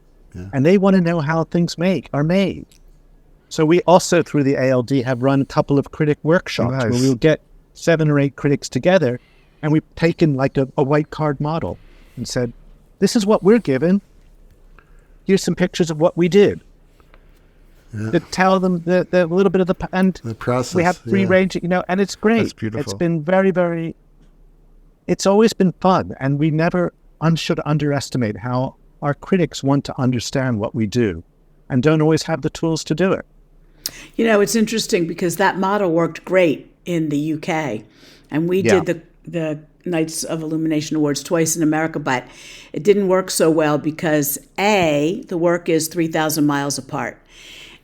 and they want to know how things are made. So we also, through the ALD, have run a couple of critic workshops where we'll get 7 or 8 critics together, and we've taken like a white card model and said, this is what we're given. Here's some pictures of what we did. To tell them the little bit of the process. We have free range, and it's great. That's beautiful. It's been very, very. It's always been fun, and we never should underestimate how our critics want to understand what we do, and don't always have the tools to do it. It's interesting because that model worked great in the UK, and we did the Nights of Illumination Awards twice in America, but it didn't work so well because the work is 3,000 miles apart.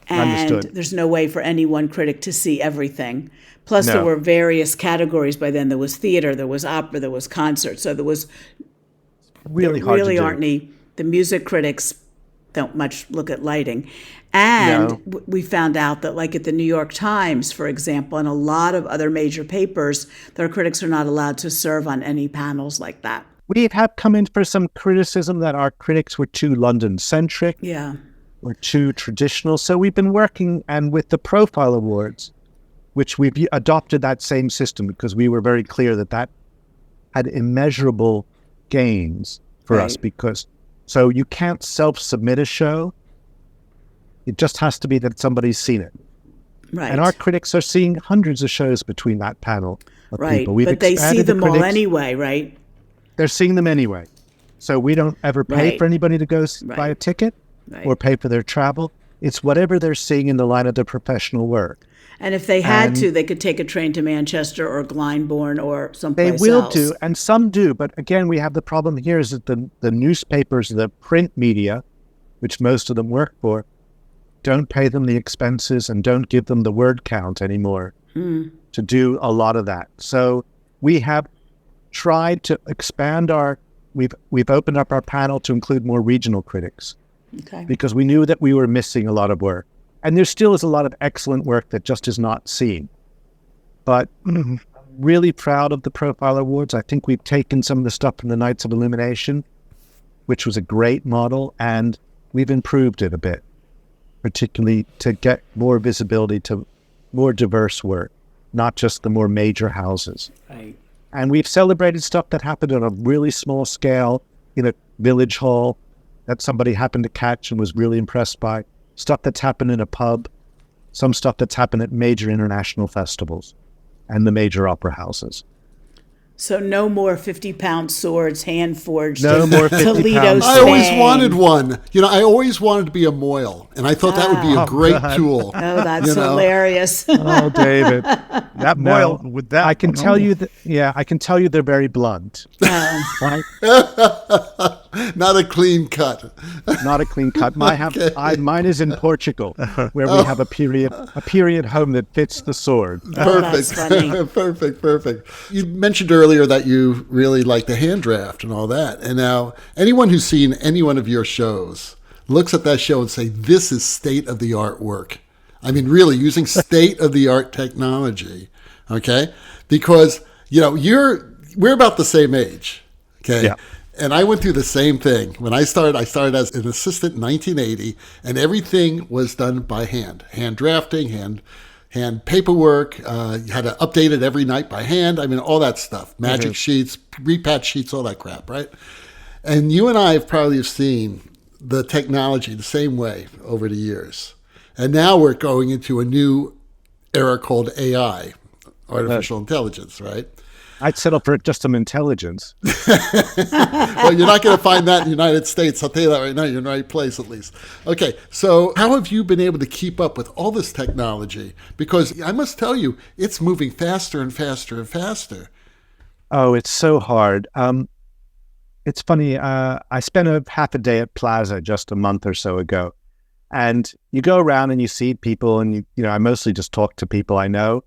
And Understood. There's no way for any one critic to see everything. Plus, there were various categories by then. There was theater, there was opera, there was concert. So there was really hard to do. Aren't any. The music critics don't much look at lighting. And we found out that, like at the New York Times, for example, and a lot of other major papers, their critics are not allowed to serve on any panels like that. We have come in for some criticism that our critics were too London-centric. Yeah. Or too traditional. So we've been working, and with the Profile Awards, which we've adopted that same system because we were very clear that had immeasurable gains for us, because so you can't self-submit a show. It just has to be that somebody's seen it. Right. And our critics are seeing hundreds of shows between that panel of people. But they see them all anyway, right? They're seeing them anyway. So we don't ever pay for anybody to go buy a ticket. Or pay for their travel. It's whatever they're seeing in the line of their professional work. And if they had to, they could take a train to Manchester or Glyndebourne or someplace else. They will do, and some do. But again, we have the problem here is that the newspapers, the print media, which most of them work for, don't pay them the expenses and don't give them the word count anymore to do a lot of that. So we have tried to expand we've opened up our panel to include more regional critics. Okay. Because we knew that we were missing a lot of work. And there still is a lot of excellent work that just is not seen. But I'm really proud of the Profile Awards. I think we've taken some of the stuff from the Nights of Illumination, which was a great model, and we've improved it a bit, particularly to get more visibility to more diverse work, not just the more major houses. Right. And we've celebrated stuff that happened on a really small scale in a village hall that somebody happened to catch and was really impressed by, stuff that's happened in a pub, some stuff that's happened at major international festivals and the major opera houses. So no more 50-pound swords, hand-forged. No more 50 Toledo pound I always Spang. wanted one. I always wanted to be a moil, and I thought that would be a great tool. Oh, that's hilarious. Oh, David. That boil with that. I can tell you that, I can tell you they're very blunt. Right? Not a clean cut. Not a clean cut. Mine is in Portugal, where we have a period home that fits the sword. Perfect. That's funny. Perfect. You mentioned earlier that you really like the hand draft and all that. And now anyone who's seen any one of your shows looks at that show and say, this is state-of-the-art work. I mean, really using state-of-the-art technology, okay? Because, we're about the same age, okay? Yeah. And I went through the same thing. When I started as an assistant in 1980, and everything was done by hand drafting, hand paperwork. You had to update it every night by hand. I mean, all that stuff, magic sheets, repatch sheets, all that crap, right? And you and I have probably seen the technology the same way over the years. And now we're going into a new era called AI, artificial intelligence, right? I'd settle for just some intelligence. Well, you're not going to find that in the United States. I'll tell you that right now. You're in the right place, at least. Okay, so how have you been able to keep up with all this technology? Because I must tell you, it's moving faster and faster and faster. Oh, it's so hard. It's funny. I spent half a day at Plaza just a month or so ago. And you go around and you see people, and I mostly just talk to people I know.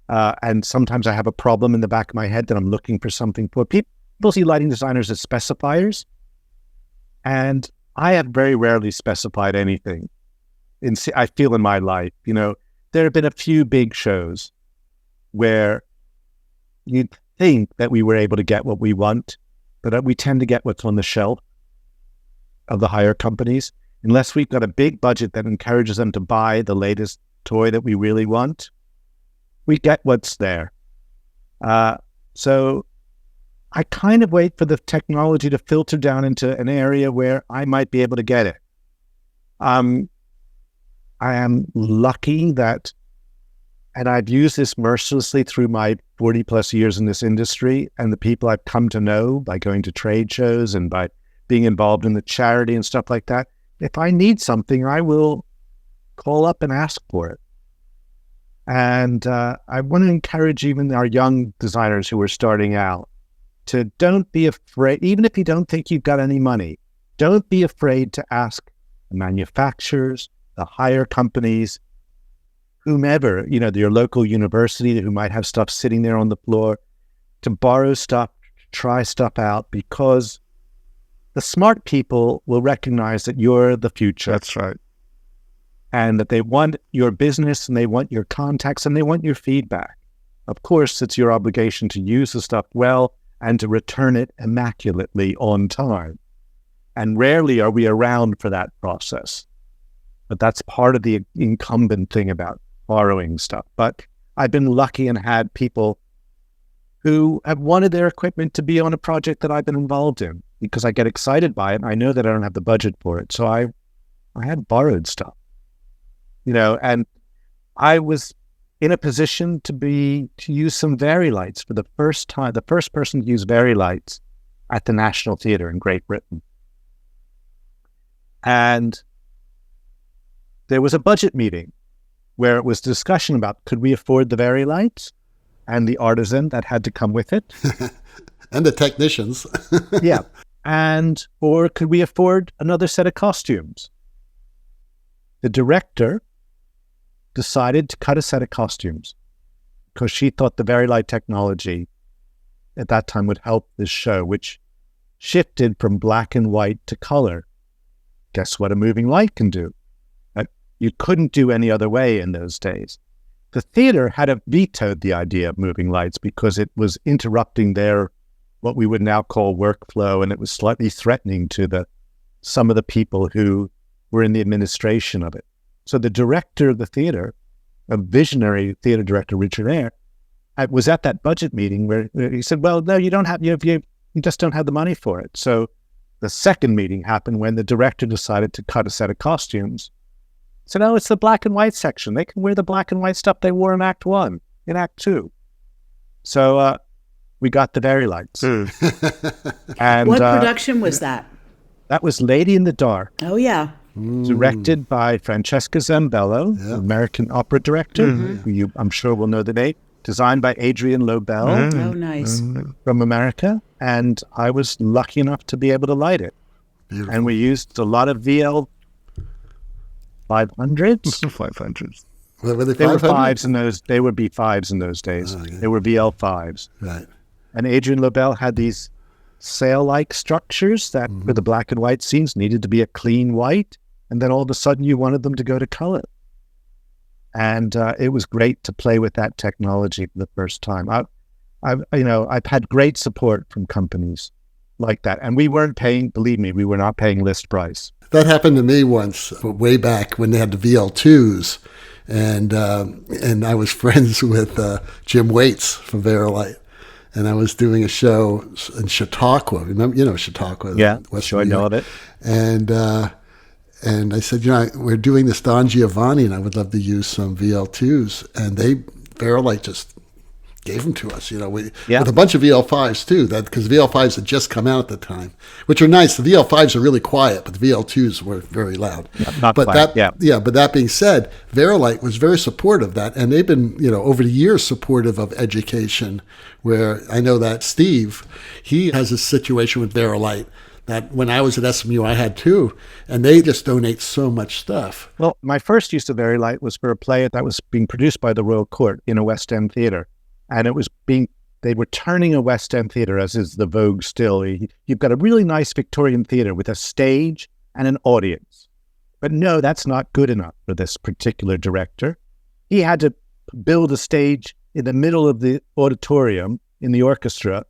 And sometimes I have a problem in the back of my head that I'm looking for something for. People see lighting designers as specifiers, and I have very rarely specified anything. I feel in my life, there have been a few big shows where you'd think that we were able to get what we want, but we tend to get what's on the shelf of the higher companies, unless we've got a big budget that encourages them to buy the latest toy that we really want. We get what's there. So I kind of wait for the technology to filter down into an area where I might be able to get it. I am lucky that, and I've used this mercilessly through my 40 plus years in this industry, and the people I've come to know by going to trade shows and by being involved in the charity and stuff like that. If I need something, I will call up and ask for it. And I want to encourage even our young designers who are starting out to don't be afraid, even if you don't think you've got any money, don't be afraid to ask the manufacturers, the hire companies, whomever, your local university who might have stuff sitting there on the floor, to borrow stuff, try stuff out, because the smart people will recognize that you're the future. That's right. And that they want your business, and they want your contacts, and they want your feedback. Of course, it's your obligation to use the stuff well and to return it immaculately on time. And rarely are we around for that process. But that's part of the incumbent thing about borrowing stuff. But I've been lucky and had people who have wanted their equipment to be on a project that I've been involved in, because I get excited by it. And I know that I don't have the budget for it. So I had borrowed stuff. And I was in a position to use some Vari-Lights for the first time, the first person to use Vari-Lights at the National Theatre in Great Britain. And there was a budget meeting where it was discussion about, could we afford the Vari-Lights and the artisan that had to come with it? And the technicians. Yeah. Or could we afford another set of costumes? The director decided to cut a set of costumes because she thought the Vari-Light technology at that time would help this show, which shifted from black and white to color. Guess what a moving light can do? You couldn't do any other way in those days. The theater had vetoed the idea of moving lights because it was interrupting their, what we would now call workflow, and it was slightly threatening to some of the people who were in the administration of it. So the director of the theater, a visionary theater director, Richard Eyre, was at that budget meeting where he said, well, no, you don't have, you just don't have the money for it. So The second meeting happened when the director decided to cut a set of costumes. So no, it's the black and white section. They can wear the black and white stuff they wore in Act 1, in Act 2. So we got the Very Lights. And what production was that? That was Lady in the Dark. Oh, yeah. Directed by Francesca Zambello, American opera director, who you, I'm sure, will know the name. Designed by Adrian Lobel. Oh, nice. From America. And I was lucky enough to be able to light it. Beautiful. And we used a lot of VL 500s. 500s. Were they They were 500? fives in those. They would be fives in those days. Oh, yeah. They were VL 5s. Right. And Adrian Lobel had these sail-like structures that, for the black and white scenes, needed to be a clean white. And then all of a sudden, you wanted them to go to color. And it was great to play with that technology for the first time. I've had great support from companies like that, and we weren't paying. Believe me, we were not paying list price. That happened to me once, way back when they had the VL2s, and I was friends with Jim Waits from Verilight, and I was doing a show in Chautauqua. Remember, Chautauqua? Yeah, West sure, I New know York. of it. And I said, we're doing this Don Giovanni, and I would love to use some VL2s. And Verilight just gave them to us, with a bunch of VL5s too, because VL5s had just come out at the time, which are nice. The VL5s are really quiet, but the VL2s were very loud. Not but quiet, but that being said, Verilight was very supportive of that, and they've been, over the years supportive of education, where I know that Steve, he has a situation with Verilight that when I was at SMU, I had too, and they just donate so much stuff. Well, my first use of Verilight was for a play that was being produced by the Royal Court in a West End theatre. And they were turning a West End theatre, as is the vogue still. You've got a really nice Victorian theatre with a stage and an audience. But no, that's not good enough for this particular director. He had to build a stage in the middle of the auditorium in the orchestra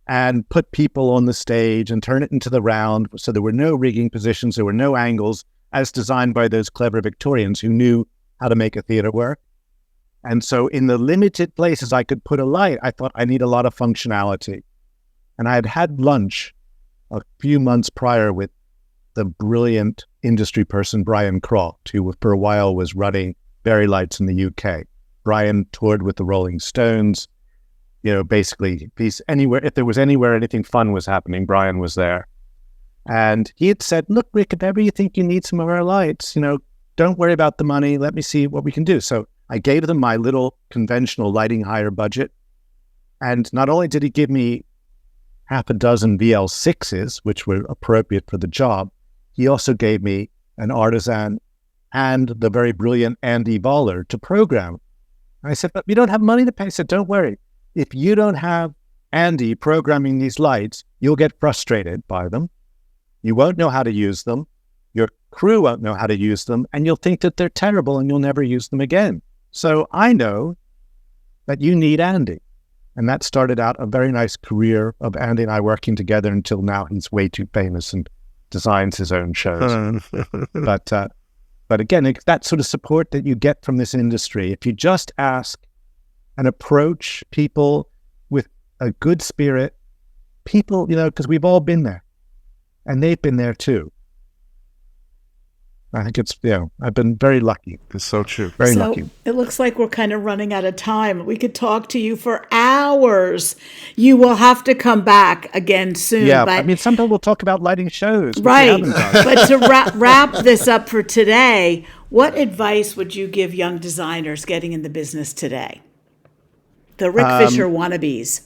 and put people on the stage and turn it into the round. So there were no rigging positions, there were no angles, as designed by those clever Victorians who knew how to make a theatre work. And so in the limited places I could put a light, I thought I need a lot of functionality. And I had lunch a few months prior with the brilliant industry person, Brian Croft, who for a while was running Verilights in the UK. Brian toured with the Rolling Stones. Basically, if there was anywhere anything fun was happening, Brian was there. And he had said, look, Rick, if ever you think you need some of our lights, don't worry about the money. Let me see what we can do. So I gave them my little conventional lighting hire budget. And not only did he give me half a dozen VL6s, which were appropriate for the job, he also gave me an artisan and the very brilliant Andy Voller to program. And I said, but we don't have money to pay. He said, don't worry. If you don't have Andy programming these lights, you'll get frustrated by them. You won't know how to use them. Your crew won't know how to use them, and you'll think that they're terrible and you'll never use them again. So I know that you need Andy. And that started out a very nice career of Andy and I working together until now he's way too famous and designs his own shows. But again, it's that sort of support that you get from this industry. If you just ask and approach people with a good spirit, people, because we've all been there and they've been there too. I think it's, I've been very lucky. It's so true. Very lucky. It looks like we're kind of running out of time. We could talk to you for hours. You will have to come back again soon. Yeah, but some people will talk about lighting shows. Right. But to wrap this up for today, what advice would you give young designers getting in the business today? The Rick Fisher wannabes.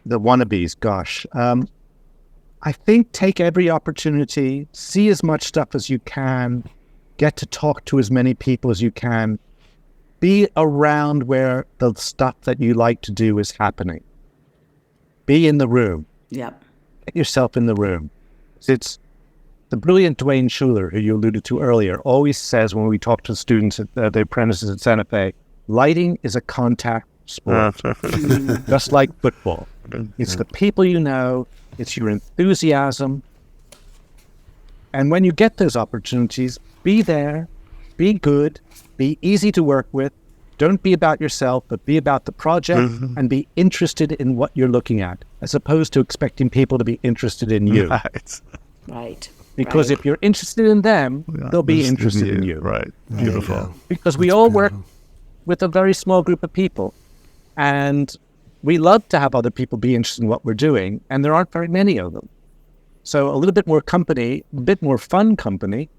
The wannabes, gosh. I think take every opportunity, see as much stuff as you can, get to talk to as many people as you can, be around where the stuff that you like to do is happening. Be in the room. Yep. Get yourself in the room. It's the brilliant Dwayne Schuler, who you alluded to earlier, always says when we talk to students, the apprentices at Santa Fe, lighting is a contact sport, just like football. It's the people you know, it's your enthusiasm. And when you get those opportunities, be there, be good, be easy to work with. Don't be about yourself, but be about the project and be interested in what you're looking at, as opposed to expecting people to be interested in you. Right. Right. Because right. if you're interested in them, they'll be interested in you. Right. Beautiful. Because we all work with a very small group of people. And we love to have other people be interested in what we're doing. And there aren't very many of them. So a little bit more company, a bit more fun company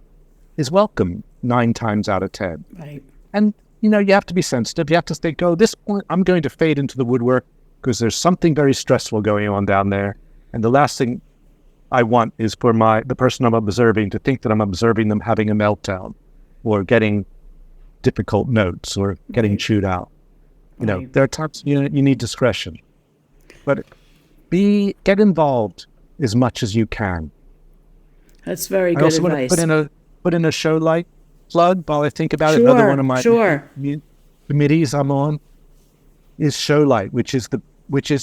is welcome 9 times out of 10. Right. And, you have to be sensitive. You have to think, this point, I'm going to fade into the woodwork because there's something very stressful going on down there. And the last thing I want is for the person I'm observing to think that I'm observing them having a meltdown or getting difficult notes or getting chewed out. There are times you need discretion. But get involved as much as you can. That's very good I also advice. want to put in a show light plug while I think about it. Another one of my committees I'm on is Show Light, which is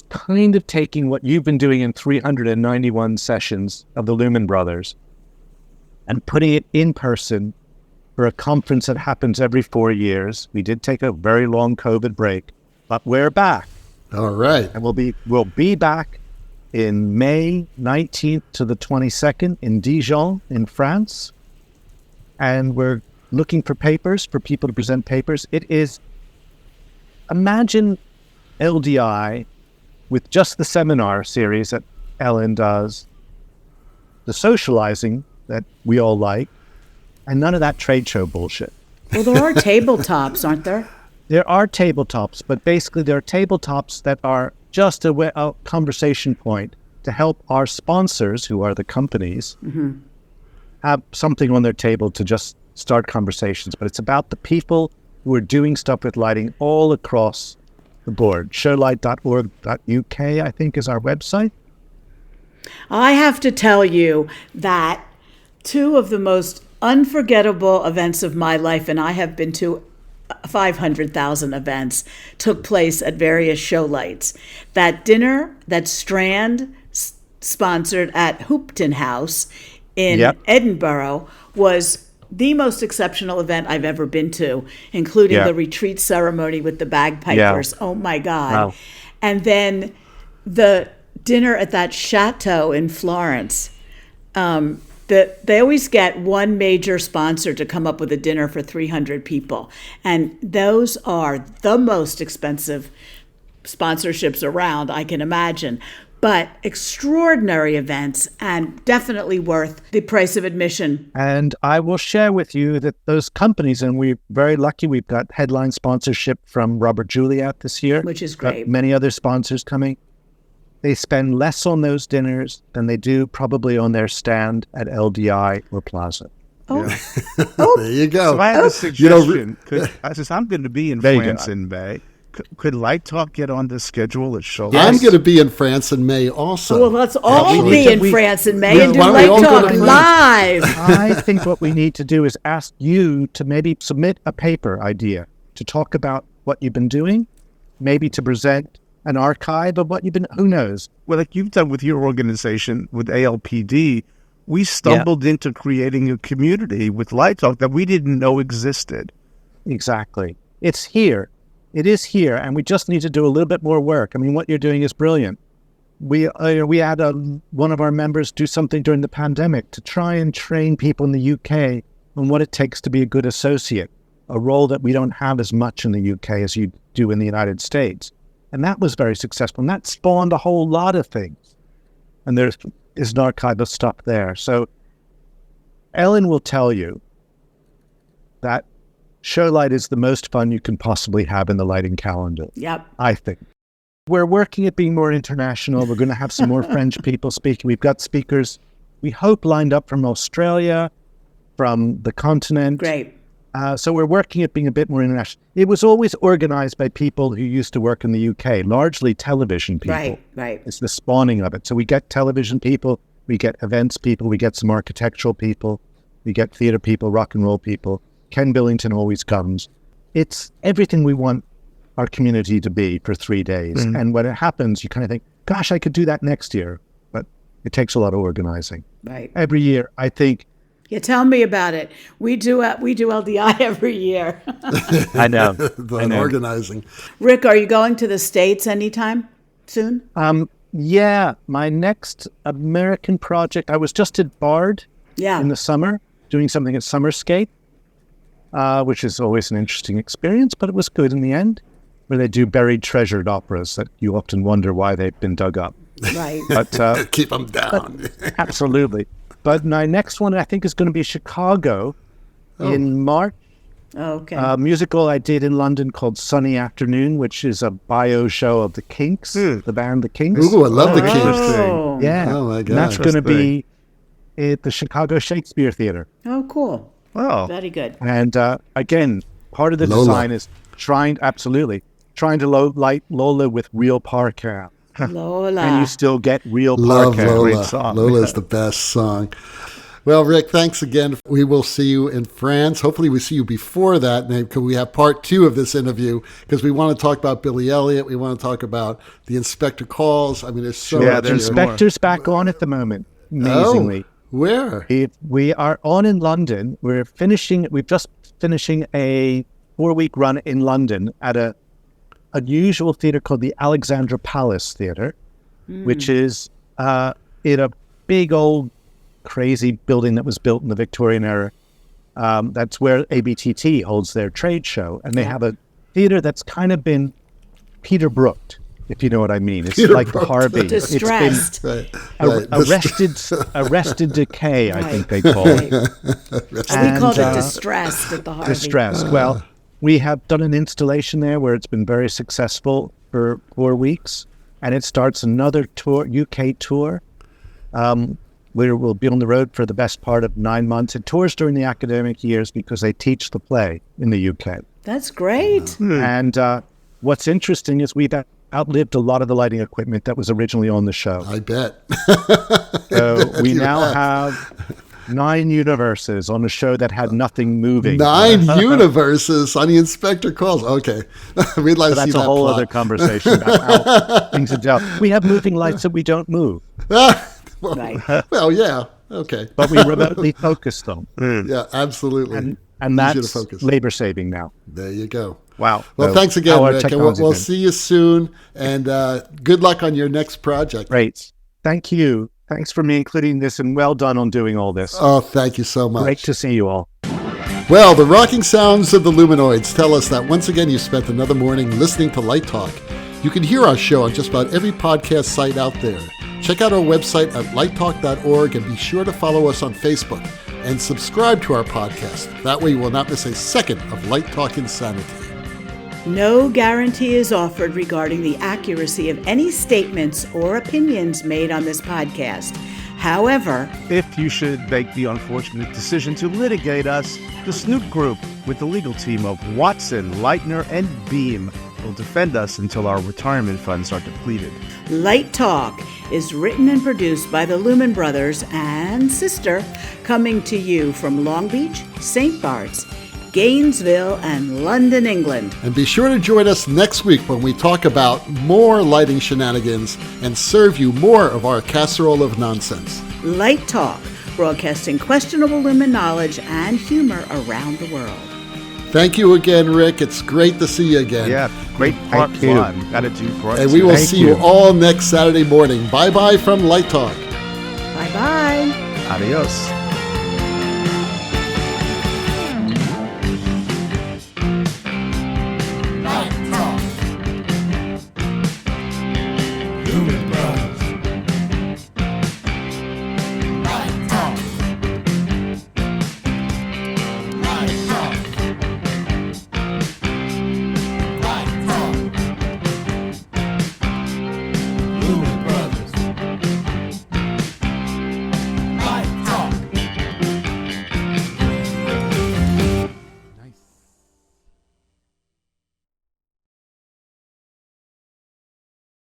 kind of taking what you've been doing in 391 sessions of the Lumen Brothers and putting it in person for a conference that happens every 4 years. We did take a very long COVID break, but we're back. All right. And we'll be back in May 19th to the 22nd in Dijon in France. And we're looking for people to present papers. It is, imagine LDI with just the seminar series that Ellen does, the socializing that we all like, and none of that trade show bullshit. Well, there are tabletops, aren't there? There are tabletops, but basically there are tabletops that are just a conversation point to help our sponsors, who are the companies, have something on their table to just start conversations. But it's about the people who are doing stuff with lighting all across the board. Showlight.org.uk, I think, is our website. I have to tell you that 2 of the most unforgettable events of my life, and I have been to 500,000 events, took place at various show lights. That dinner that Strand sponsored at Hoopton House in Edinburgh was the most exceptional event I've ever been to, including the retreat ceremony with the bagpipers. Oh my God. Wow. And then the dinner at that chateau in Florence. They always get one major sponsor to come up with a dinner for 300 people. And those are the most expensive sponsorships around, I can imagine. But extraordinary events and definitely worth the price of admission. And I will share with you that those companies, and we're very lucky, we've got headline sponsorship from Robert Juliet this year. Which is great. Got many other sponsors coming. They spend less on those dinners than they do probably on their stand at LDI or Plaza. Oh, there you go. So I have a suggestion. Since I'm going to be in France in May, could Light Talk get on the schedule at Show? I'm going to be in France in May also. Well, let's all be in France in May and do why don't we Light all go Talk to live. I think what we need to do is ask you to maybe submit a paper idea to talk about what you've been doing, maybe to present an archive of what you've been, who knows? Well, like you've done with your organization, with ALPD, we stumbled into creating a community with Light Talk that we didn't know existed. Exactly. It's here. It is here, and we just need to do a little bit more work. I mean, what you're doing is brilliant. We had one of our members do something during the pandemic to try and train people in the UK on what it takes to be a good associate, a role that we don't have as much in the UK as you do in the United States. And that was very successful, and that spawned a whole lot of things. And there's an archive of stuff there. So Ellen will tell you that Show Light is the most fun you can possibly have in the lighting calendar. Yep. I think. We're working at being more international. We're going to have some more French people speaking. We've got speakers, we hope, lined up from Australia, from the continent. Great. So we're working at being a bit more international. It was always organized by people who used to work in the UK, largely television people. Right. It's the spawning of it. So we get television people, we get events people, we get some architectural people, we get theater people, rock and roll people. Ken Billington always comes. It's everything we want our community to be for 3 days. Mm-hmm. And when it happens, you kind of think, gosh, I could do that next year. But it takes a lot of organizing. Right. Every year, I think. Yeah, tell me about it. We do LDI every year. I know. Organizing. Rick, are you going to the States anytime soon? Yeah, my next American project, I was just at Bard in the summer, doing something at Summerscape, which is always an interesting experience, but it was good in the end, where they do buried treasured operas that you often wonder why they've been dug up. Right. But Keep them down. absolutely. But my next one, I think, is going to be Chicago in March. Okay. A musical I did in London called Sunny Afternoon, which is a bio show of the Kinks, the band The Kinks. Ooh, I love the Kinks. Oh. Yeah. Oh, my God. And that's going to be at the Chicago Shakespeare Theater. Oh, cool. Wow. Very good. And again, part of the Lola. design is trying to light Lola with real parka. Lola. And you still get real Love parka. Lola. Great song. Lola is the best song. Well, Rick, thanks again. We will see you in France. Hopefully we see you before that. And we have part 2 of this interview because we want to talk about Billy Elliot. We want to talk about the Inspector Calls. I mean, there's so much. The Inspector's back on at the moment, amazingly. Oh, where? We are on in London. We're just finishing a 4-week run in London at a unusual theater called the Alexandra Palace Theater, which is in a big old crazy building that was built in the Victorian era. That's where ABTT holds their trade show. And they have a theater that's kind of been Peter Brooked, if you know what I mean. It's Peter like Brooked. the Harvey. Distressed. Arrested decay, I think they call it. We called it distressed at the Harvey. Distressed. Well, we have done an installation there where it's been very successful for 4 weeks. And it starts another tour, UK tour. Where we'll be on the road for the best part of 9 months. It tours during the academic years because they teach the play in the UK. That's great. And what's interesting is we've outlived a lot of the lighting equipment that was originally on the show. I bet. So we now have 9 universes on a show that had nothing moving. 9 universes on the Inspector Calls. Okay. We'd like to see That's that a whole plot. other conversation about how things are dealt. We have moving lights that we don't move, Right. Well, yeah. Okay. but we remotely focus them. Yeah, absolutely. And Easier to that's focus. labor saving now. There you go. Wow. Well, So thanks again, how our Rick. And technology's we'll been. see you soon. And good luck on your next project. Great. Thank you. Thanks for me including this, and well done on doing all this. Oh, thank you so much. Great to see you all. Well, the rocking sounds of the Luminoids tell us that once again you spent another morning listening to Light Talk. You can hear our show on just about every podcast site out there. Check out our website at lighttalk.org and be sure to follow us on Facebook and subscribe to our podcast. That way you will not miss a second of Light Talk insanity. No guarantee is offered regarding the accuracy of any statements or opinions made on this podcast. However, If you should make the unfortunate decision to litigate us, the Snoop Group, with the legal team of Watson, Leitner, and Beam, will defend us until our retirement funds are depleted. Light Talk is written and produced by the Lumen Brothers and Sister, coming to you from Long Beach, St. Bart's, Gainesville, and London, England. And be sure to join us next week when we talk about more lighting shenanigans and serve you more of our casserole of nonsense. Light Talk, broadcasting questionable lumen knowledge and humor around the world. Thank you again, Rick. It's great to see you again. Yeah, great part Thank you. 1. Gotta do part And 2. we will Thank see you you. all next Saturday morning. Bye-bye from Light Talk. Bye-bye. Adios.